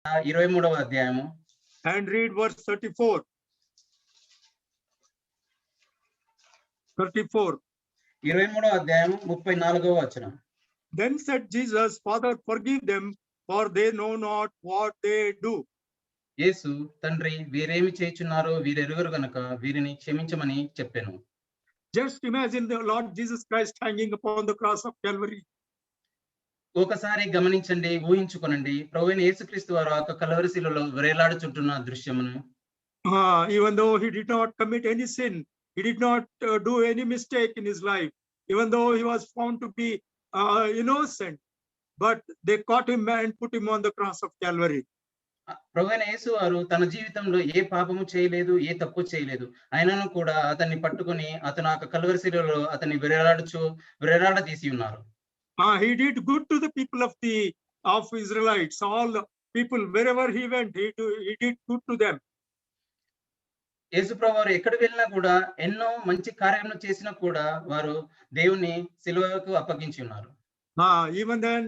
23వ అధ్యాయము and read verse 34. 23వ అధ్యాయం 34వ వచనం. Then said Jesus, Father, forgive them, for they know not what they do. యేసు తండ్రి వీరేమి చేయుచున్నారో వీరెరుగరు గనుక వీరిని క్షమించమని చెప్పెను. Just imagine the Lord Jesus Christ hanging upon the cross of Calvary. ఒకసారి గమనించండి, ఊహించుకొనండి, ప్రభువైన యేసుక్రీస్తు వారు ఆ కల్వరి శిలువలో వేలాడుచుంటున్న దృశ్యమును. Even though he did not commit any sin, he did not do any mistake in his life, even though he was found to be innocent, but they caught him and put him on the cross of Calvary. ప్రభువైన యేసు వారు తన జీవితంలో ఏ పాపము చేయలేదు, ఏ తప్పు చేయలేదు. అయినను కూడా అతన్ని పట్టుకొని అతను ఆ కల్వరి శిలువలో అతన్ని వేలాడదీసి ఉన్నారు. He did good to the people of Israelites. All people, wherever he went, he did good to them. యేసు ప్రభువారు ఎక్కడ వెళ్ళినా కూడా ఎన్నో మంచి కార్యములు చేసినా కూడా వారు దేవుని సిలువకు అప్పగించి ఉన్నారు. Even then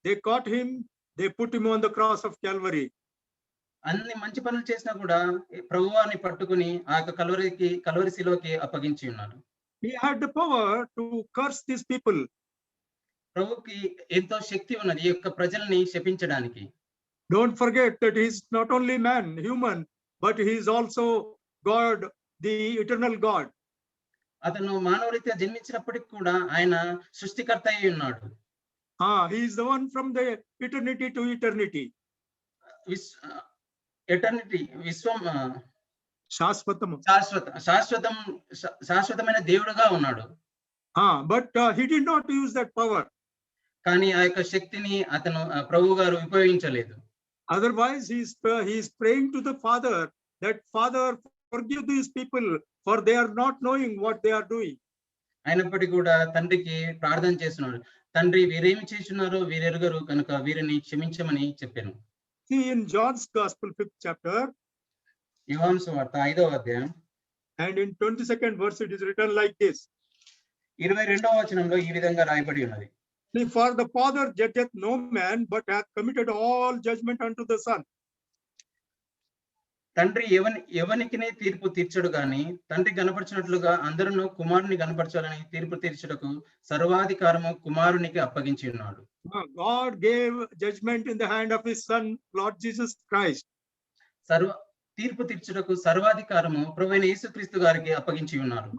they caught him, they put him on the cross of Calvary. అన్ని మంచి పనులు చేసినా కూడా ప్రభువాన్ని పట్టుకుని ఆ కల్వరి శిలువకి అప్పగించి ఉన్నారు. He had the power to curse these people. ప్రభువుకి ఎంతో శక్తి ఉన్నది ఈ యొక్క ప్రజల్ని శపించడానికి. Don't forget that he is not only man, human, but he is also God, the eternal God. అతను మానవరీత్యా జన్మించినప్పటికి కూడా ఆయన సృష్టికర్త అయి ఉన్నాడు. He is the one from the eternity to eternity. విశ్వం శాశ్వతమైన దేవుడుగా ఉన్నాడు. But he did not use that power. కానీ ఆ యొక్క శక్తిని అతను ప్రభు గారు ఉపయోగించలేదు. Otherwise he is praying to the Father that Father forgive these people, for they are not knowing what they are doing. అయినప్పటికీ కూడా తండ్రికి ప్రార్థన చేస్తున్నాడు. తండ్రి వీరేమి చేస్తున్నారో వీరెరుగరు కనుక వీరిని క్షమించమని చెప్పాను. See in John's Gospel 5th chapter, యోహాను సువార్త 5వ అధ్యాయం and in 22nd verse it is written like this. 22వ వచనంలో ఈ విధంగా రాయబడి ఉన్నది. For the Father judgeth no man, but hath committed all judgment unto the Son. తండ్రి ఎవనికినే తీర్పు తీర్చడు గాని తండ్రి గణపరచినట్లుగా అందరూ కుమారుని గణపరచాలని తీర్పు తీర్చుటకు సర్వాధికారము కుమారునికి అప్పగించి ఉన్నాడు. God gave judgment in the hand of his Son, Lord Jesus Christ. తీర్పు తీర్చుటకు సర్వాధికారము ప్రభువైన యేసుక్రీస్తు గారికి అప్పగించి ఉన్నారు.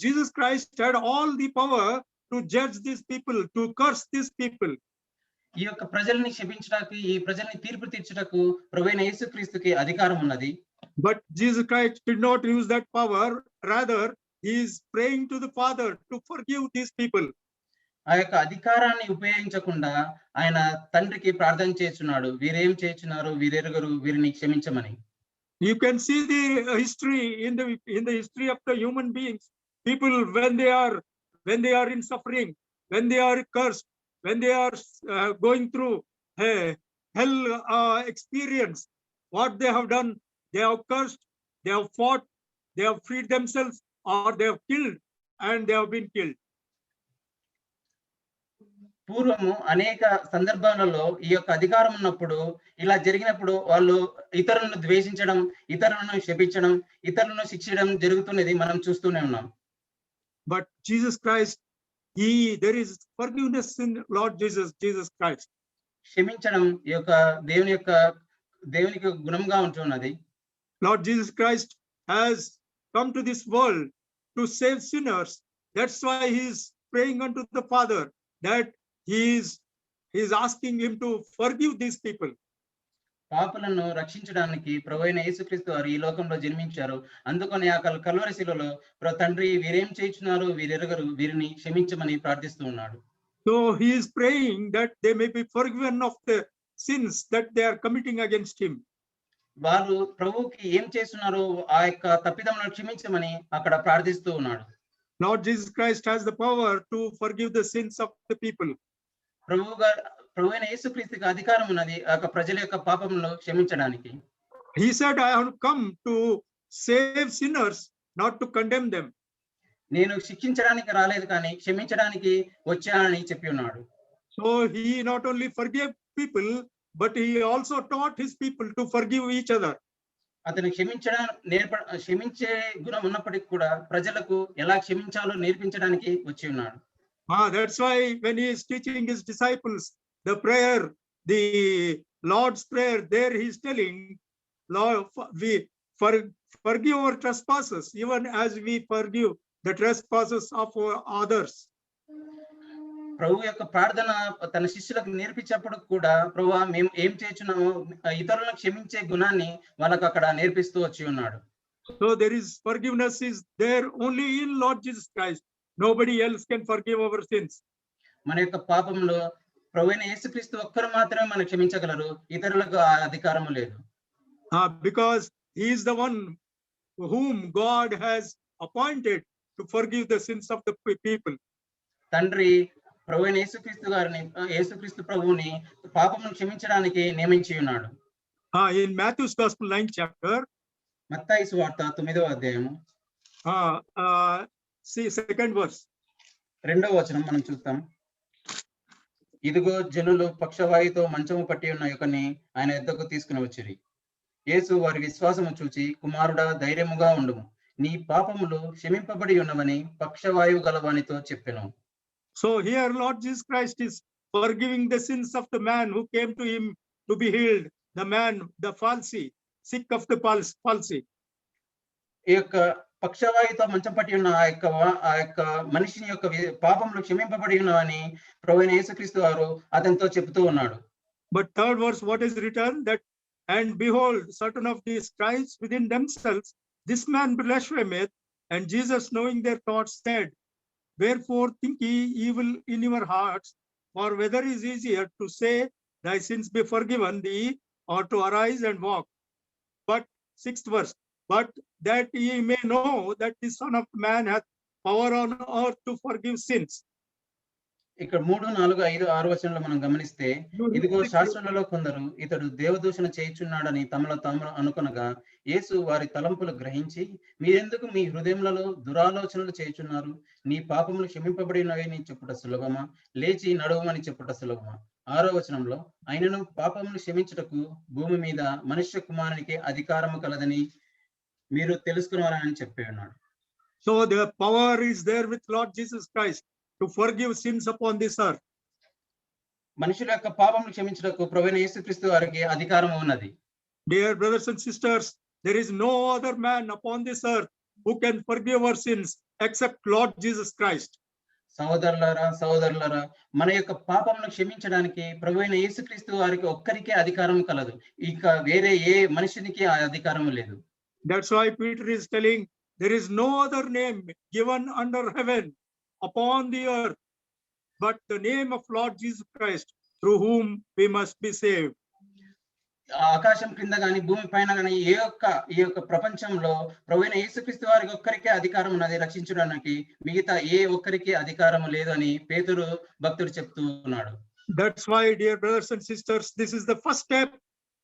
Jesus Christ had all the power to judge these people, to curse these people. ఈ యొక్క ప్రజల్ని శపించడానికి, ఈ ప్రజల్ని తీర్పు తీర్చుటకు ప్రభువైన యేసుక్రీస్తుకి అధికారం ఉన్నది. But Jesus Christ did not use that power. Rather, he is praying to the Father to forgive these people. ఆ యొక్క అధికారాన్ని ఉపయోగించకుండా ఆయన తండ్రికి ప్రార్థన చేస్తున్నాడు. వీరేం చేస్తున్నారు వీరెరుగరు వీరిని క్షమించమని. You can see the history in the history of the human beings. People when they are in suffering, when they are cursed, when they are going through hell experience, what they have done, they have cursed, they have fought, they have freed themselves, or they have killed and they have been killed. పూర్వము అనేక సందర్భాలలో ఈ యొక్క అధికారం ఉన్నప్పుడు ఇలా జరిగినప్పుడు వాళ్ళు ఇతరులను ద్వేషించడం, ఇతరులను శపించడం, ఇతరులను శిక్షించడం జరుగుతున్నది మనం చూస్తూనే ఉన్నాం. But Jesus Christ, there is forgiveness in Lord Jesus Christ. క్షమించడం ఈ యొక్క దేవునికి గుణంగా ఉంటున్నది. Lord Jesus Christ has come to this world to save sinners. That's why he is praying unto the Father that he is asking him to forgive these people. పాపులను రక్షించడానికి ప్రభువైన యేసుక్రీస్తు వారు ఈ లోకంలో జన్మించారు. అందుకని ఆ కల్వరి శిలువలో తండ్రి వీరేం చేయుచున్నారు వీరెరుగరు వీరిని క్షమించమని ప్రార్థిస్తూ ఉన్నాడు. So he is praying that they may be forgiven of the sins that they are committing against him. వారు ప్రభువుకి ఏం చేస్తున్నారో ఆ యొక్క తప్పిదములను క్షమించమని అక్కడ ప్రార్థిస్తూ ఉన్నాడు. Lord Jesus Christ has the power to forgive the sins of the people. ప్రభువైన యేసుక్రీస్తుకి అధికారం ఉన్నది ఆ ప్రజల యొక్క పాపములను క్షమించడానికి. He said, I have come to save sinners, not to condemn them. నేను శిక్షించడానికి రాలేదు కానీ క్షమించడానికి వచ్చానని చెప్పి ఉన్నాడు. So he not only forgave people, but he also taught his people to forgive each other. అతను క్షమించే గుణం ఉన్నప్పటికీ కూడా ప్రజలకు ఎలా క్షమించాలో నేర్పించడానికి వచ్చి ఉన్నాడు. That's why when he is teaching his disciples the prayer, the Lord's Prayer, there he is telling, Lord, we forgive our trespasses, even as we forgive the trespasses of others. ప్రభు యొక్క ప్రార్థన తన శిష్యులకు నేర్పించేప్పుడు కూడా ప్రభువా మేము ఏం చేస్తున్నామో ఇతరులను క్షమించే గుణాన్ని వాళ్ళకు అక్కడ నేర్పిస్తూ వచ్చి ఉన్నాడు. So there is forgiveness is there only in Lord Jesus Christ. Nobody else can forgive our sins. మన యొక్క పాపంలో ప్రభువైన యేసుక్రీస్తు ఒక్కరు మాత్రమే మనం క్షమించగలరు, ఇతరులకు ఆ అధికారం లేదు. Because he is the one whom God has appointed to forgive the sins of the people. తండ్రి ప్రభువైన యేసుక్రీస్తు ప్రభువుని పాపమును క్షమించడానికి నియమించి ఉన్నాడు. In Matthew's Gospel 9th chapter, మత్తయి సువార్త 9వ అధ్యాయము see second verse. 2వ వచనం మనం చూస్తాం. ఇదిగో జనులు పక్షవాయుతో మంచము పట్టి ఉన్న యొక్కని ఆయన యొద్దకు తీసుకుని వచ్చిరి. యేసు వారి విశ్వాసము చూచి, కుమారుడా ధైర్యముగా ఉండుము, నీ పాపములు క్షమింపబడి ఉన్నవని పక్షవాయువు గలవానితో చెప్పెను. So here Lord Jesus Christ is forgiving the sins of the man who came to him to be healed, the man, the palsy, sick of the palsy. ఈ యొక్క పక్షవాయుతో మంచం పట్టి ఉన్న ఆ యొక్క మనిషిని యొక్క పాపములు క్షమింపబడి ఉన్నవని ప్రభువైన యేసుక్రీస్తు వారు అతనితో చెబుతూ ఉన్నాడు. But third verse, what is written, that and behold, certain of these scribes within themselves, this man blasphemeth. And Jesus, knowing their thoughts, said, wherefore think ye evil in your hearts? For whether is easier to say, thy sins be forgiven thee, or to arise and walk? But 6th verse, but that ye may know that the Son of Man hath power on earth to forgive sins. ఇక్కడ 3, 4, 5, 6 వచనంలో మనం గమనిస్తే, ఇదిగో శాస్త్రులలో కొందరు ఇతడు దేవదూషణ చేయుచున్నాడని తమలో తాము అనుకొనగా, యేసు వారి తలంపులు గ్రహించి, మీరెందుకు మీ హృదయములలో దురాలోచనలు చేయుచున్నారు? నీ పాపములు క్షమింపబడి ఉన్నవని చెప్పుట సులభమా, లేచి నడువమని చెప్పుట సులభమా? 6వ వచనంలో, ఆయనను పాపములు క్షమించుటకు భూమి మీద మనుష్య కుమారునికి అధికారము కలదని మీరు తెలుసుకున్నారని చెప్పి ఉన్నాడు. So the power is there with Lord Jesus Christ to forgive sins upon this earth. మనుషుల యొక్క పాపములు క్షమించుటకు ప్రభువైన యేసుక్రీస్తు వారికి అధికారం ఉన్నది. Dear brothers and sisters, there is no other man upon this earth who can forgive our sins except Lord Jesus Christ. సహోదరులారా, మన యొక్క పాపములను క్షమించడానికి ప్రభువైన యేసుక్రీస్తు వారికి ఒక్కరికే అధికారం కలదు, ఇంకా వేరే ఏ మనుషునికి ఆ అధికారం లేదు. That's why Peter is telling, there is no other name given under heaven upon the earth but the name of Lord Jesus Christ, through whom we must be saved. ఆకాశం క్రింద గాని భూమి పైన గాని ఈ యొక్క ప్రపంచంలో ప్రభువైన యేసుక్రీస్తు వారికి ఒక్కరికే అధికారం ఉన్నది రక్షించడానికి, మిగతా ఏ ఒక్కరికి అధికారం లేదు అని పేతురు భక్తుడు చెప్తూ ఉన్నాడు. That's why, dear brothers and sisters, this is the first step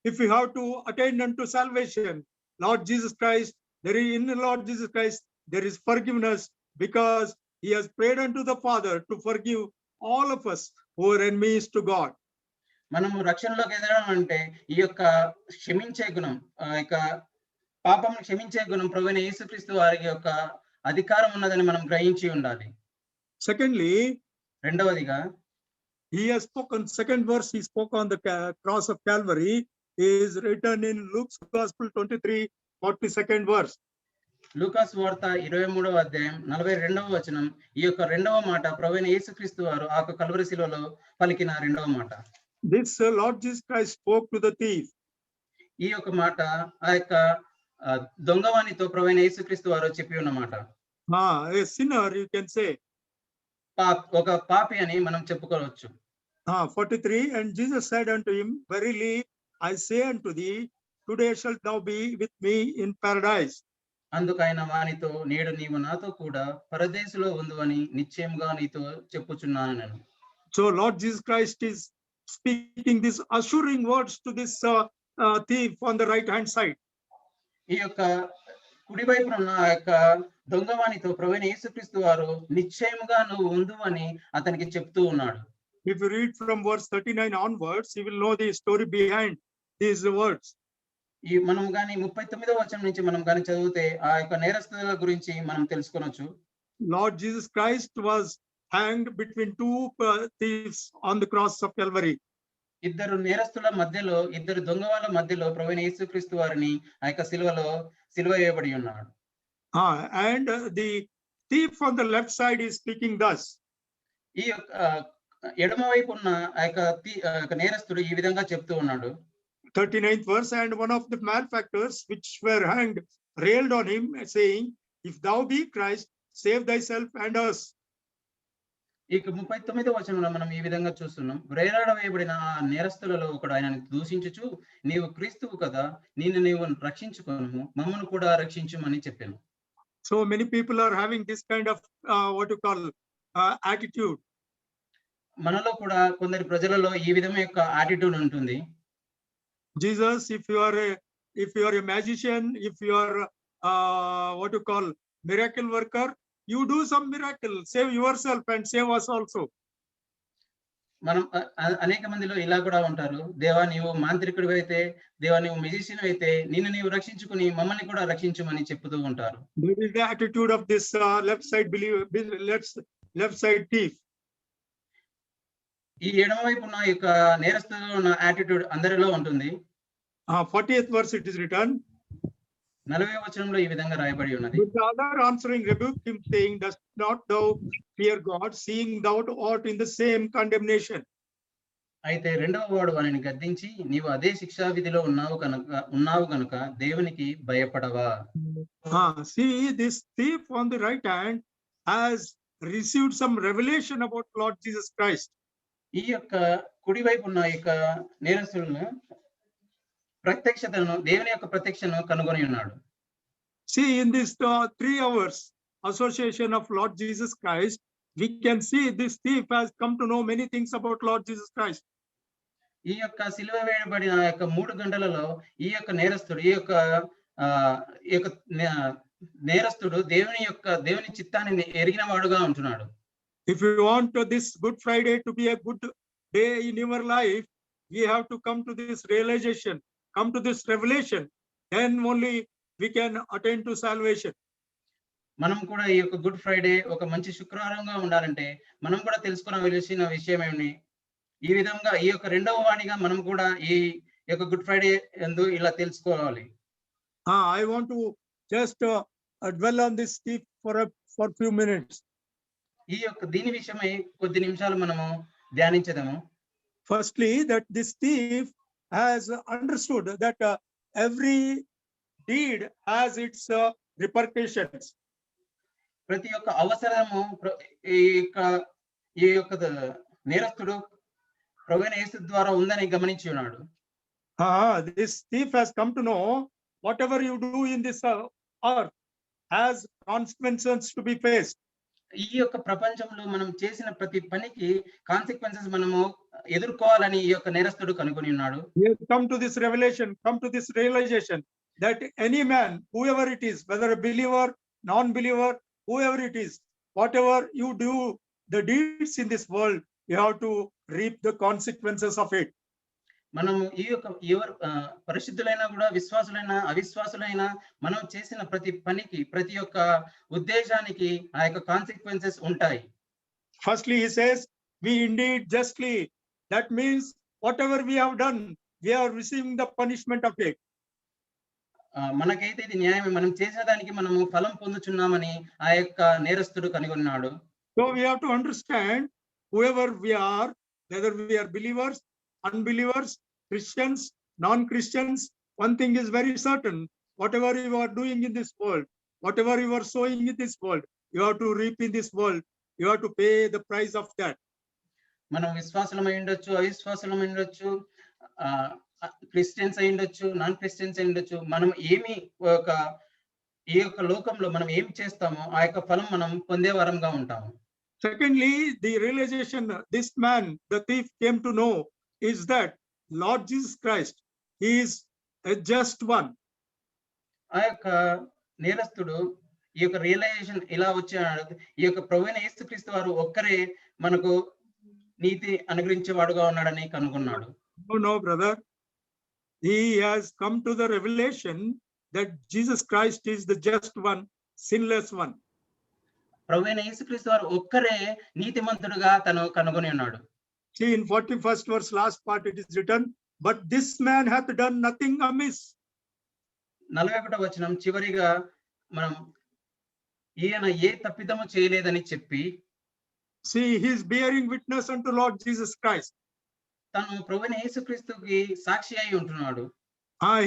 if we have to attain unto salvation. Lord Jesus Christ, in the Lord Jesus Christ there is forgiveness, because he has prayed unto the Father to forgive all of us who are enemies to God. మనము రక్షణలోకి ఎదగడం అంటే ఈ యొక్క క్షమించే గుణం, ఆ యొక్క పాపం క్షమించే గుణం ప్రభువైన యేసుక్రీస్తు వారి యొక్క అధికారం ఉన్నదని మనం గ్రహించి ఉండాలి. Secondly, రెండవదిగా, he has spoken, second verse, he spoke on the cross of Calvary, is written in Luke's Gospel 23:42 verse. లూకాసు వార్త 23వ అధ్యాయం 42వ వచనం. ఈ యొక్క రెండవ మాట ప్రభువైన యేసుక్రీస్తు వారు ఆ కల్వరి శిలువలో పలికిన రెండవ మాట. This Lord Jesus Christ spoke to the thief. ఈ యొక్క మాట ఆ యొక్క దొంగవానితో ప్రభువైన యేసుక్రీస్తు వారు చెప్పి ఉన్నమాట. A sinner, you can say. ఒక పాపి అని మనం చెప్పుకోవచ్చు. 43, and Jesus said unto him, verily I say unto thee, today shalt thou be with me in paradise. అందుకైన వానితో, నేడు నీవు నాతో కూడా పరదేశులో ఉందువని నిశ్చయముగా నీతో చెప్పుచున్నాను నేను. So Lord Jesus Christ is speaking these assuring words to this thief on the right hand side. ఈ యొక్క కుడి వైపున ఉన్న ఆ యొక్క దొంగవానితో ప్రభువైన యేసుక్రీస్తు వారు నిశ్చయముగా నువ్వు ఉందువని అతనికి చెప్తూ ఉన్నాడు. If you read from verse 39 onwards, you will know the story behind these words. ఈ మనం గాని 39వ వచనం నుంచి మనం గాని చదివితే ఆ యొక్క నేరస్తుల గురించి మనం తెలుసుకొనొచ్చు. Lord Jesus Christ was hanged between two thieves on the cross of Calvary. ఇద్దరు నేరస్తుల మధ్యలో, ఇద్దరు దొంగ వాళ్ళ మధ్యలో ప్రభువైన యేసుక్రీస్తు వారిని ఆ యొక్క సిలువ వేయబడి ఉన్నాడు. And the thief on the left side is speaking thus. ఈ యొక్క ఎడమ వైపు ఉన్న ఆ యొక్క నేరస్తుడు ఈ విధంగా చెప్తూ ఉన్నాడు. 39th verse, and one of the malefactors which were hanged railed on him, saying, if thou be Christ, save thyself and us. ఇక 39వ వచనంలో మనం ఈ విధంగా చూస్తున్నాం. వేలాడ వేయబడిన ఆ నేరస్తులలో ఒకడు ఆయనను దూషించుచు, నీవు క్రీస్తువు కదా, నిన్ను నీవు రక్షించుకొనుము, మమ్మను కూడా రక్షించుమని చెప్పాను. So many people are having this kind of what you call attitude. మనలో కూడా కొందరి ప్రజలలో ఈ విధమైన యొక్క యాటిట్యూడ్ ఉంటుంది. Jesus, if you are a magician, if you are what you call miracle worker, you do some miracle, save yourself and save us also. మనం అనేక మందిలో ఇలా కూడా ఉంటారు. దేవా నీవు మాంత్రికుడు అయితే, దేవా నీవు మెజిషియన్ అయితే, నిన్ను నీవు రక్షించుకుని మమ్మల్ని కూడా రక్షించమని చెప్తూ ఉంటారు. This is the attitude of this left side thief. ఈ ఎడమ వైపు ఉన్న యొక్క నేరస్తులో ఉన్న యాటిట్యూడ్ అందరిలో ఉంటుంది. 40th verse it is written. 40వ వచనంలో ఈ విధంగా రాయబడి ఉన్నది. But the other answering rebuked him, saying, dost not thou fear God, seeing thou art in the same condemnation? అయితే రెండవ వాడు వారిని గద్దించి, నీవు అదే శిక్షా విధిలో ఉన్నావు గనుక దేవునికి భయపడవా? See, this thief on the right hand has received some revelation about Lord Jesus Christ. ఈ యొక్క కుడి వైపు ఉన్న యొక్క నేరస్తులను దేవుని యొక్క ప్రత్యక్షను కనుగొని ఉన్నాడు. See, in this 3 hours association of Lord Jesus Christ, we can see this thief has come to know many things about Lord Jesus Christ. ఈ యొక్క సిలువ వేయబడిన యొక్క 3 గంటలలో ఈ యొక్క నేరస్తుడు దేవుని చిత్తాన్ని ఎరిగిన వాడుగా ఉంటున్నాడు. If you want this Good Friday to be a good day in your life, we have to come to this realization, come to this revelation, then only we can attain to salvation. మనం కూడా ఈ యొక్క good Friday ఒక మంచి శుక్రవారంగా ఉండాలంటే మనం కూడా తెలుసుకోవలసిన విషయం ఏమి, ఈ విధంగా ఈ యొక్క రెండవ వాణిగా మనం కూడా ఈ యొక్క గుడ్ ఫ్రైడే యందు ఇలా తెలుసుకోవాలి. I want to just dwell on this thief for few minutes. ఈ యొక్క దీని విషయమై కొద్ది నిమిషాలు మనము ధ్యానించదాము. Firstly, that this thief has understood that every deed has its repercussions. ప్రతి ఒక్క అవసరము ఈ యొక్క నేరస్తుడు ప్రభువైన యేసు ద్వారా ఉందని గమనించి ఉన్నాడు. This thief has come to know whatever you do in this earth has consequences to be faced. ఈ యొక్క ప్రపంచంలో మనం చేసిన ప్రతి పనికి కాన్సిక్వెన్సెస్ మనము ఎదుర్కోవాలని ఈ యొక్క నేరస్తుడు కనుగొని ఉన్నాడు. Come to this revelation, come to this realization that any man, whoever it is, whether a believer, non-believer, whoever it is, whatever you do, the deeds in this world, you have to reap the consequences of it. మనము ఈ యొక్క ఎవరు పరిశుద్ధులైనా కూడా విశ్వాసులైనా అవిశ్వాసులైనా మనం చేసిన ప్రతి పనికి ప్రతి ఒక్క ఉద్దేశానికి ఆ యొక్క కాన్సిక్వెన్సెస్ ఉంటాయి. Firstly, he says, we indeed justly, that means whatever we have done, we are receiving the punishment of it. మనకైతే ఇది న్యాయమే, మనం చేసిన దానికి మనము ఫలం పొందుచున్నామని ఆ యొక్క నేరస్తుడు కనుగొన్నాడు. So we have to understand, whoever we are, whether we are believers, unbelievers, Christians, non-Christians, one thing is very certain, whatever you are doing in this world, whatever you are sowing in this world, you have to reap in this world, you have to pay the price of that. మనం విశ్వాసులమై ఉండొచ్చు, అవిశ్వాసులమై ఉండొచ్చు, Christians అయి ఉండొచ్చు, non Christians అయి ఉండొచ్చు. మనం ఈ యొక్క లోకంలో మనం ఏం చేస్తామో ఆ యొక్క ఫలం మనం పొందే వారంగా ఉంటాము. Secondly, the realization this man, the thief, came to know is that Lord Jesus Christ, he is a just one. ఆ యొక్క నేరస్తుడు ఈ యొక్క రియలైజేషన్ ఇలా వచ్చాడు, ఈ యొక్క ప్రభువైన యేసుక్రీస్తు వారు ఒక్కరే మనకు నీతి అనుగ్రహించేవాడుగా ఉన్నాడని కనుగొన్నాడు. No, no, brother. He has come to the revelation that Jesus Christ is the just one, sinless one. ప్రభువైన యేసుక్రీస్తు వారు ఒక్కరే నీతిమంతుడుగా తను కనుగొని ఉన్నాడు. See, in 41st verse, last part, it is written, but this man hath done nothing amiss. 41వ వచనం చివరిగా మనం ఈయన ఏ తప్పిదము చేయలేదని చెప్పి See, he is bearing witness unto Lord Jesus Christ. తను ప్రభువైన యేసుక్రీస్తుకి సాక్షి అయి ఉంటున్నాడు.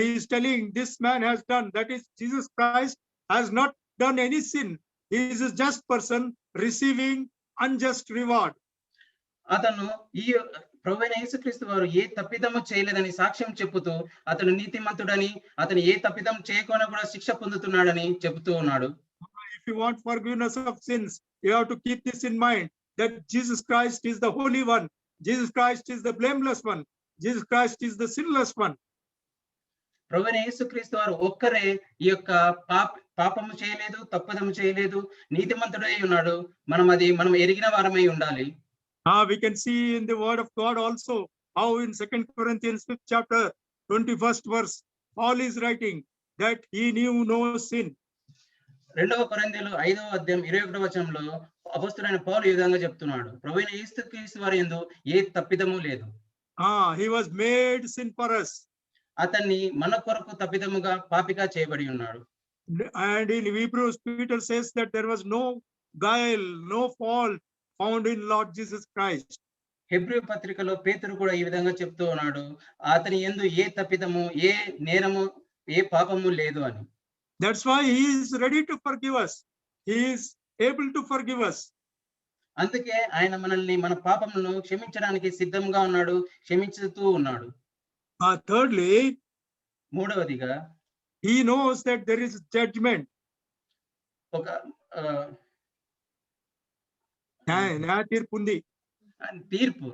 He is telling this man has done, that is, Jesus Christ has not done any sin. He is a just person receiving unjust reward. అతను ఈ ప్రభువైన యేసుక్రీస్తు వారు ఏ తప్పిదము చేయలేదని సాక్ష్యం చెప్పుతూ అతను నీతిమంతుడని, అతను ఏ తప్పిదం చేయకుండా కూడా శిక్ష పొందుతున్నాడని చెబుతూ ఉన్నాడు. If you want forgiveness of sins, you have to keep this in mind, that Jesus Christ is the holy one. Jesus Christ is the blameless one. Jesus Christ is the sinless one. ప్రభువైన యేసుక్రీస్తు వారు ఒక్కరే ఈ యొక్క పాపము చేయలేదు, తప్పిదము చేయలేదు, నీతిమంతుడై ఉన్నాడు. మనం ఎరిగిన వారమై ఉండాలి. We can see in the word of God also how in 2 Corinthians 5th chapter 21st verse Paul is writing that he knew no sin. 2వ కొరింథీయులు 5వ అధ్యాయం 21వ వచనంలో అపొస్తలుడైన పౌలు ఈ విధంగా చెప్తున్నాడు, ప్రభువైన యేసుక్రీస్తు వారి యందు ఏ తప్పిదము లేదు. He was made sin for us. అతన్ని మన కొరకు తప్పిదముగా పాపిగా చేయబడి ఉన్నాడు. And in Hebrews Peter says that there was no guile, no fault found in Lord Jesus Christ. Hebrew పత్రికలో పేతురు కూడా ఈ విధంగా చెప్తూ ఉన్నాడు, అతని యందు ఏ తప్పిదము, ఏ నేరము, ఏ పాపము లేదు అని. That's why he is ready to forgive us. He is able to forgive us. అందుకే ఆయన మనల్ని మన పాపములను క్షమించడానికి సిద్ధంగా ఉన్నాడు, క్షమించుతూ ఉన్నాడు. Thirdly, మూడవదిగా he knows that there is judgment. ఒక తీర్పు ఉంది. తీర్పు,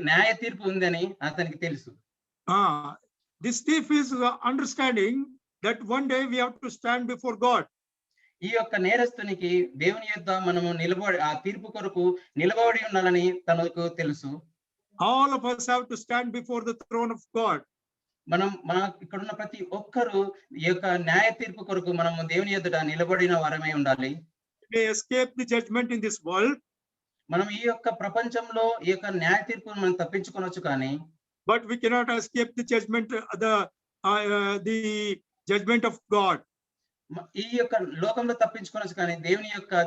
న్యాయ తీర్పు ఉందని అతనికి తెలుసు. This thief is understanding that one day we have to stand before God. ఈ యొక్క నేరస్తునికి దేవుని యొద్ద మనము నిలబడి ఆ తీర్పు కొరకు నిలబడి ఉండాలని తనకు తెలుసు. All of us have to stand before the throne of God. మన ఇక్కడున్న ప్రతి ఒక్కరు ఈ యొక్క న్యాయ తీర్పు కొరకు మనము దేవుని యొద్ద నిలబడిన వారమై ఉండాలి. May escape the judgment in this world. మనం ఈ యొక్క ప్రపంచంలో ఈ యొక్క న్యాయ తీర్పును మనం తప్పించుకోవచ్చు, కానీ but we cannot escape the judgment, the judgment of God. ఈ యొక్క లోకంలో తప్పించుకోవచ్చు, కానీ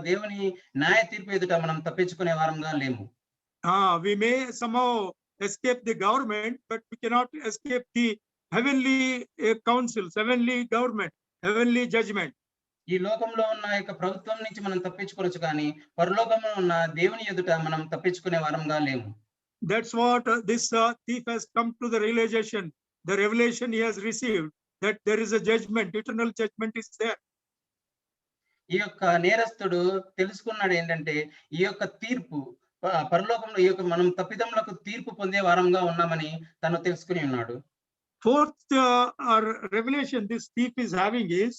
దేవుని న్యాయ తీర్పు ఎదుట మనం తప్పించుకునే వారంగా లేము. We may somehow escape the government, but we cannot escape the heavenly councils, heavenly government, heavenly judgment. ఈ లోకంలో ఉన్న యొక్క ప్రభుత్వం నుంచి మనం తప్పించుకోవచ్చు, కానీ పరలోకంలో ఉన్న దేవుని ఎదుట మనం తప్పించుకునే వారంగా లేము. That's what this thief has come to the realization, the revelation he has received, that there is a judgment, eternal judgment is there. ఈ యొక్క నేరస్తుడు తెలుసుకున్నాడు ఏంటంటే ఈ యొక్క తీర్పు పరలోకంలో ఈ యొక్క మనం తప్పిదములకు తీర్పు పొందే వారంగా ఉన్నామని తను తెలుసుకుని ఉన్నాడు. Fourth revelation this thief is having is,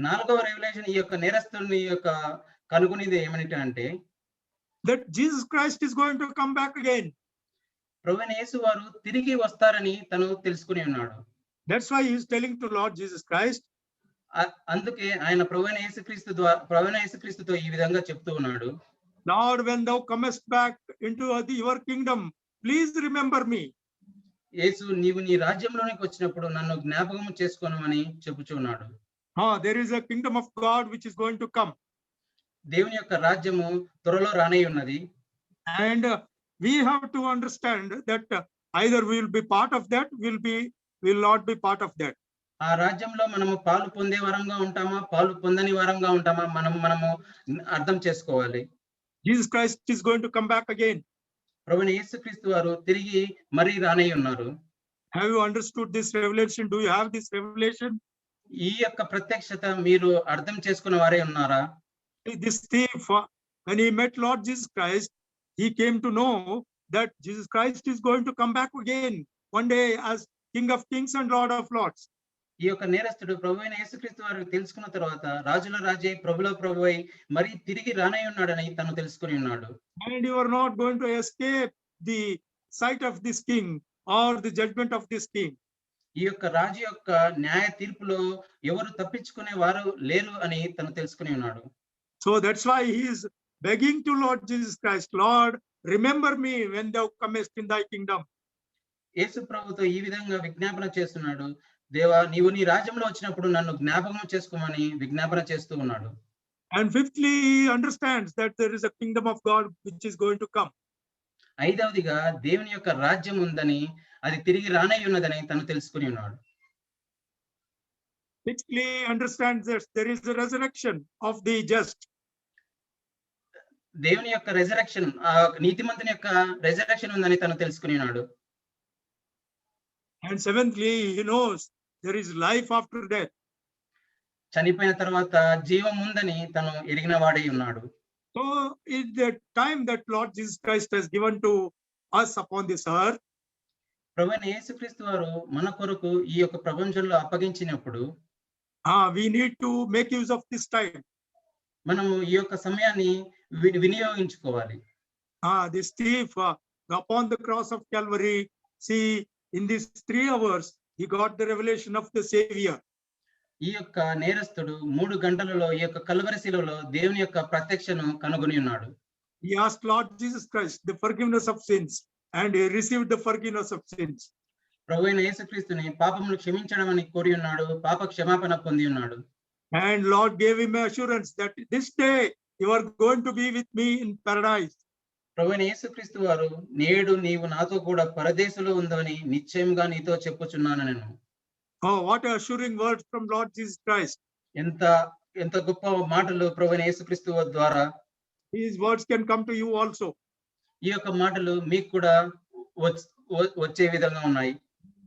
నాలుగవ రెవల్యూషన్ ఈ యొక్క నేరస్తుడిని యొక్క కనుగొనేది ఏమంటే that Jesus Christ is going to come back again. ప్రభువైన యేసు వారు తిరిగి వస్తారని తను తెలుసుకుని ఉన్నాడు. That's why he is telling to Lord Jesus Christ. అందుకే ఆయన ప్రభువైన యేసుక్రీస్తుతో ఈ విధంగా చెప్తూ ఉన్నాడు, Lord, when thou comest back into your kingdom, please remember me. యేసు నీవు నీ రాజ్యంలోనికి వచ్చినప్పుడు నన్ను జ్ఞాపకం చేసుకోనమని చెప్పుచున్నాడు. There is a kingdom of God which is going to come. దేవుని యొక్క రాజ్యము త్వరలో రానై ఉన్నది. And we have to understand that either we will be part of that, will not be part of that. ఆ రాజ్యంలో మనము పాలు పొందే వారంగా ఉంటామా, పాలు పొందని వారంగా ఉంటామా, మనము అర్థం చేసుకోవాలి. Jesus Christ is going to come back again. ప్రభువైన యేసుక్రీస్తు వారు తిరిగి మరీ రానై ఉన్నారు. Have you understood this revelation? Do you have this revelation? ఈ యొక్క ప్రత్యక్షత మీరు అర్థం చేసుకున్న వారే ఉన్నారా? This thief, when he met Lord Jesus Christ, he came to know that Jesus Christ is going to come back again one day as King of Kings and Lord of Lords. ఈ యొక్క నేరస్తుడు ప్రభువైన యేసుక్రీస్తు వారిని తెలుసుకున్న తర్వాత రాజుల రాజై ప్రభుల ప్రభువై మరి తిరిగి రానై ఉన్నాడని తను తెలుసుకొని ఉన్నాడు. And you are not going to escape the sight of this king or the judgment of this king. ఈ యొక్క రాజు యొక్క న్యాయ తీర్పులో ఎవరు తప్పించుకునే వారు లేరు అని తను తెలుసుకుని ఉన్నాడు. So that's why he is begging to Lord Jesus Christ, Lord, remember me when thou comest in thy kingdom. యేసు ప్రభుతో ఈ విధంగా విజ్ఞాపన చేస్తున్నాడు. దేవా, నీవు నీ రాజ్యంలో వచ్చినప్పుడు నన్ను జ్ఞాపకం చేసుకోమని విజ్ఞాపన చేస్తూ ఉన్నాడు. And fifthly, he understands that there is a kingdom of God which is going to come. ఐదవదిగా దేవుని యొక్క రాజ్యం ఉందని, అది తిరిగి రానై ఉన్నదని తను తెలుసుకుని ఉన్నాడు. Sixthly, he understands that there is a resurrection of the just. దేవుని యొక్క రెజరెక్షన్, ఆ నీతిమంతుని యొక్క రెజరెక్షన్ ఉందని తను తెలుసుకుని ఉన్నాడు. And seventhly, he knows there is life after death. చనిపోయిన తర్వాత జీవం ఉందని తను ఎరిగిన వాడై ఉన్నాడు. So in the time that Lord Jesus Christ has given to us upon this earth, ప్రభువైన యేసుక్రీస్తు వారు మన కొరకు ఈ యొక్క ప్రపంచంలో అప్పగించినప్పుడు we need to make use of this time. మనము ఈ యొక్క సమయాన్ని వినియోగించుకోవాలి. This thief upon the cross of Calvary, see, in these 3 hours, he got the revelation of the Savior. ఈ యొక్క నేరస్తుడు 3 గంటలలో ఈ యొక్క కల్వరి శిలువలో దేవుని యొక్క ప్రత్యక్షను కనుగొని ఉన్నాడు. He asked Lord Jesus Christ the forgiveness of sins, and he received the forgiveness of sins. ప్రభువైన యేసుక్రీస్తుని పాపములు క్షమించడం అని కోరి ఉన్నాడు, పాప క్షమాపణ పొంది ఉన్నాడు. And Lord gave him assurance that this day you are going to be with me in paradise. ప్రభువైన యేసుక్రీస్తు వారు, నేడు నీవు నాతో కూడా పరదేశంలో ఉందని నిశ్చయంగా నీతో చెప్పుచున్నాను నేను. Oh, what assuring words from Lord Jesus Christ. ఎంత గొప్ప మాటలు ప్రభువైన యేసుక్రీస్తు ద్వారా. These words can come to you also. ఈ యొక్క మాటలు మీకు కూడా వచ్చే విధంగా ఉన్నాయి.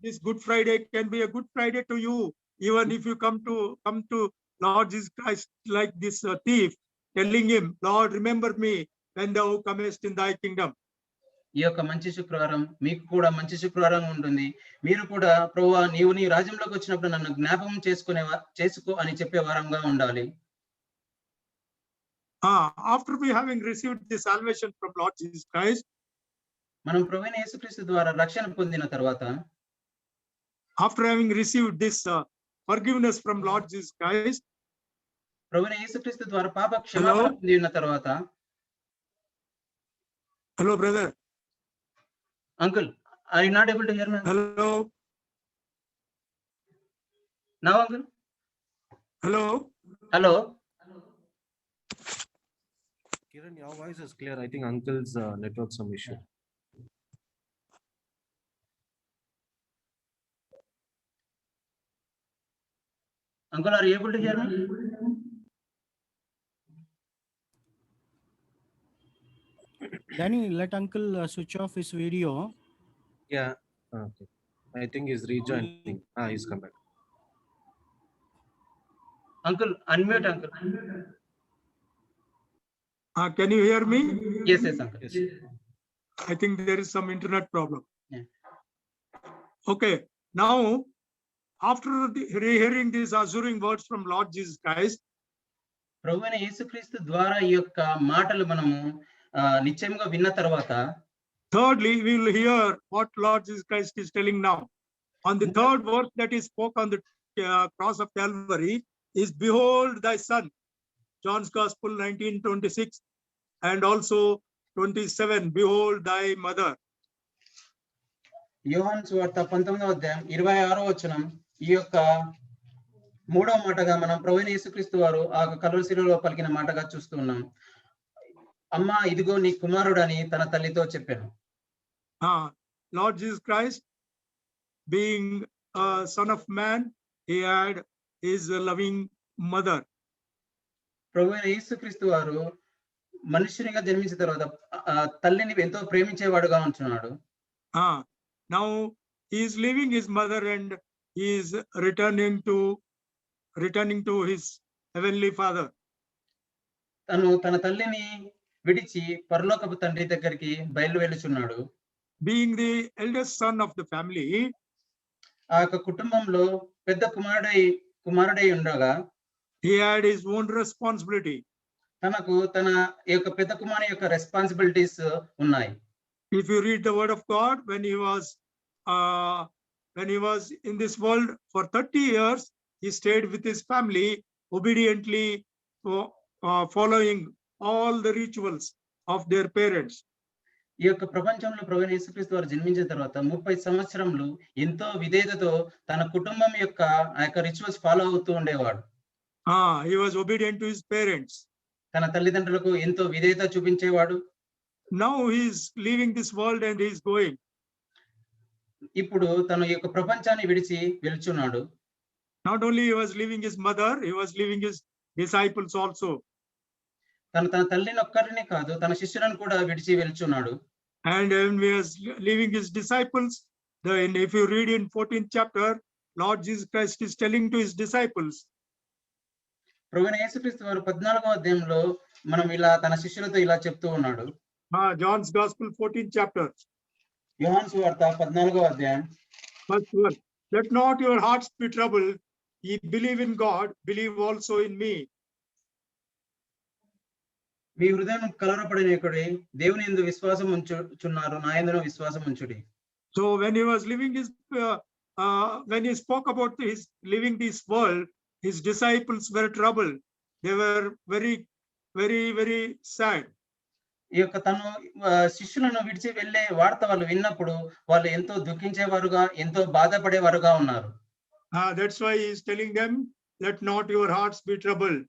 This Good Friday can be a Good Friday to you, even if you come to Lord Jesus Christ like this thief, telling him, Lord, remember me when thou comest in thy kingdom. ఈ యొక్క మంచి శుక్రవారం మీకు కూడా మంచి శుక్రవారం ఉంటుంది. మీరు కూడా ప్రభువా, నీవు నీ రాజ్యంలోకి వచ్చినప్పుడు నన్ను జ్ఞాపకం చేసుకో అని చెప్పే వారంగా ఉండాలి. After we having received the salvation from Lord Jesus Christ, మనం ప్రభువైన యేసుక్రీస్తు ద్వారా రక్షణ పొందిన తర్వాత, after having received this forgiveness from Lord Jesus Christ, ప్రభువైన యేసుక్రీస్తు ద్వారా పాప క్షమాపణ పొంది ఉన్న తర్వాత, hello brother, uncle, are you not able to hear me? Hello, now uncle, hello. Kiran, your voice is clear. I think uncle's network some issue. Uncle, are you able to hear me? Danny, let uncle switch off his video. Yeah. Okay. I think he's rejoining. He's come back. Uncle, unmute uncle. Can you hear me? Yes, uncle. Yes. I think there is some internet problem. Yeah. Okay. Now, after hearing these assuring words from Lord Jesus Christ, ప్రభువైన యేసుక్రీస్తు ద్వారా ఈ యొక్క మాటలు మనము నిశ్చయంగా విన్న తర్వాత, thirdly, we will hear what Lord Jesus Christ is telling now. On the third verse that he spoke on the cross of Calvary is, behold thy son. John's Gospel 19:26 and also 27, behold thy mother. యోహాను సువార్త 19వ అధ్యాయం 26వ వచనం, ఈ యొక్క 3వ మాటగా మనం ప్రభువైన యేసుక్రీస్తు వారు ఆ కల్వరి శిలువలో పలికిన మాటగా చూస్తున్నాం. అమ్మా, ఇదిగో నీ కుమారుడు అని తన తల్లితో చెప్పాను. Lord Jesus Christ, being a son of man, he had his loving mother. ప్రభువైన యేసుక్రీస్తు వారు మనుష్యునిగా జన్మించిన తర్వాత తల్లిని ఎంతో ప్రేమించేవాడుగా ఉంటున్నాడు. Now he is leaving his mother and he is returning to his heavenly father. తను తన తల్లిని విడిచి పరలోకపు తండ్రి దగ్గరికి బయలు వెళ్ళుచున్నాడు. Being the eldest son of the family, ఆ యొక్క కుటుంబంలో పెద్ద కుమారుడై ఉండగా he had his own responsibility. తనకు తన యొక్క పెద్ద కుమారుని యొక్క రెస్పాన్సిబిలిటీస్ ఉన్నాయి. If you read the word of God, uh, when he was in this world for 30 years, he stayed with his family, obediently following all the rituals of their parents. ఈ యొక్క ప్రపంచంలో ప్రభువైన యేసుక్రీస్తు వారు జన్మించిన తర్వాత 30 సంవత్సరములు ఎంతో విధేయతతో తన కుటుంబం యొక్క ఆ యొక్క రిచువల్స్ ఫాలో అవుతూ ఉండేవాడు. He was obedient to his parents. తన తల్లిదండ్రులకు ఎంతో విధేయత చూపించేవాడు. Now he is leaving this world and he is going. ఇప్పుడు తన యొక్క ప్రపంచాన్ని విడిచి వెళ్తున్నాడు. Not only he was leaving his mother, he was leaving his disciples also. తన తల్లిని ఒక్కరిని కాదు, తన శిష్యులను కూడా విడిచి వెళ్తున్నాడు. And when he was leaving his disciples, then if you read in 14th chapter, Lord Jesus Christ is telling to his disciples. ప్రభువైన యేసుక్రీస్తు వారు 14వ అధ్యాయంలో మనం ఇలా తన శిష్యులతో ఇలా చెప్తూ ఉన్నాడు. John's Gospel 14th chapter. యోహాను సువార్త 14వ అధ్యాయం First verse. Let not your hearts be troubled. Ye believe in God, believe also in me. మీ హృదయం కలవరపడనీయకుడి, దేవుని యందు విశ్వాసం ఉంచుచున్నారు, నా యందును విశ్వాసం ఉంచుడి. So when he was living when he spoke about his living this world, his disciples were troubled. They were very, very, very sad. ఈ యొక్క తను శిష్యులను విడిచి వెళ్ళే వార్త వాళ్ళు విన్నప్పుడు వాళ్ళు ఎంతో దుఃఖించేవారుగా, ఎంతో బాధపడేవారుగా ఉన్నారు. That's why he is telling them, let not your hearts be troubled.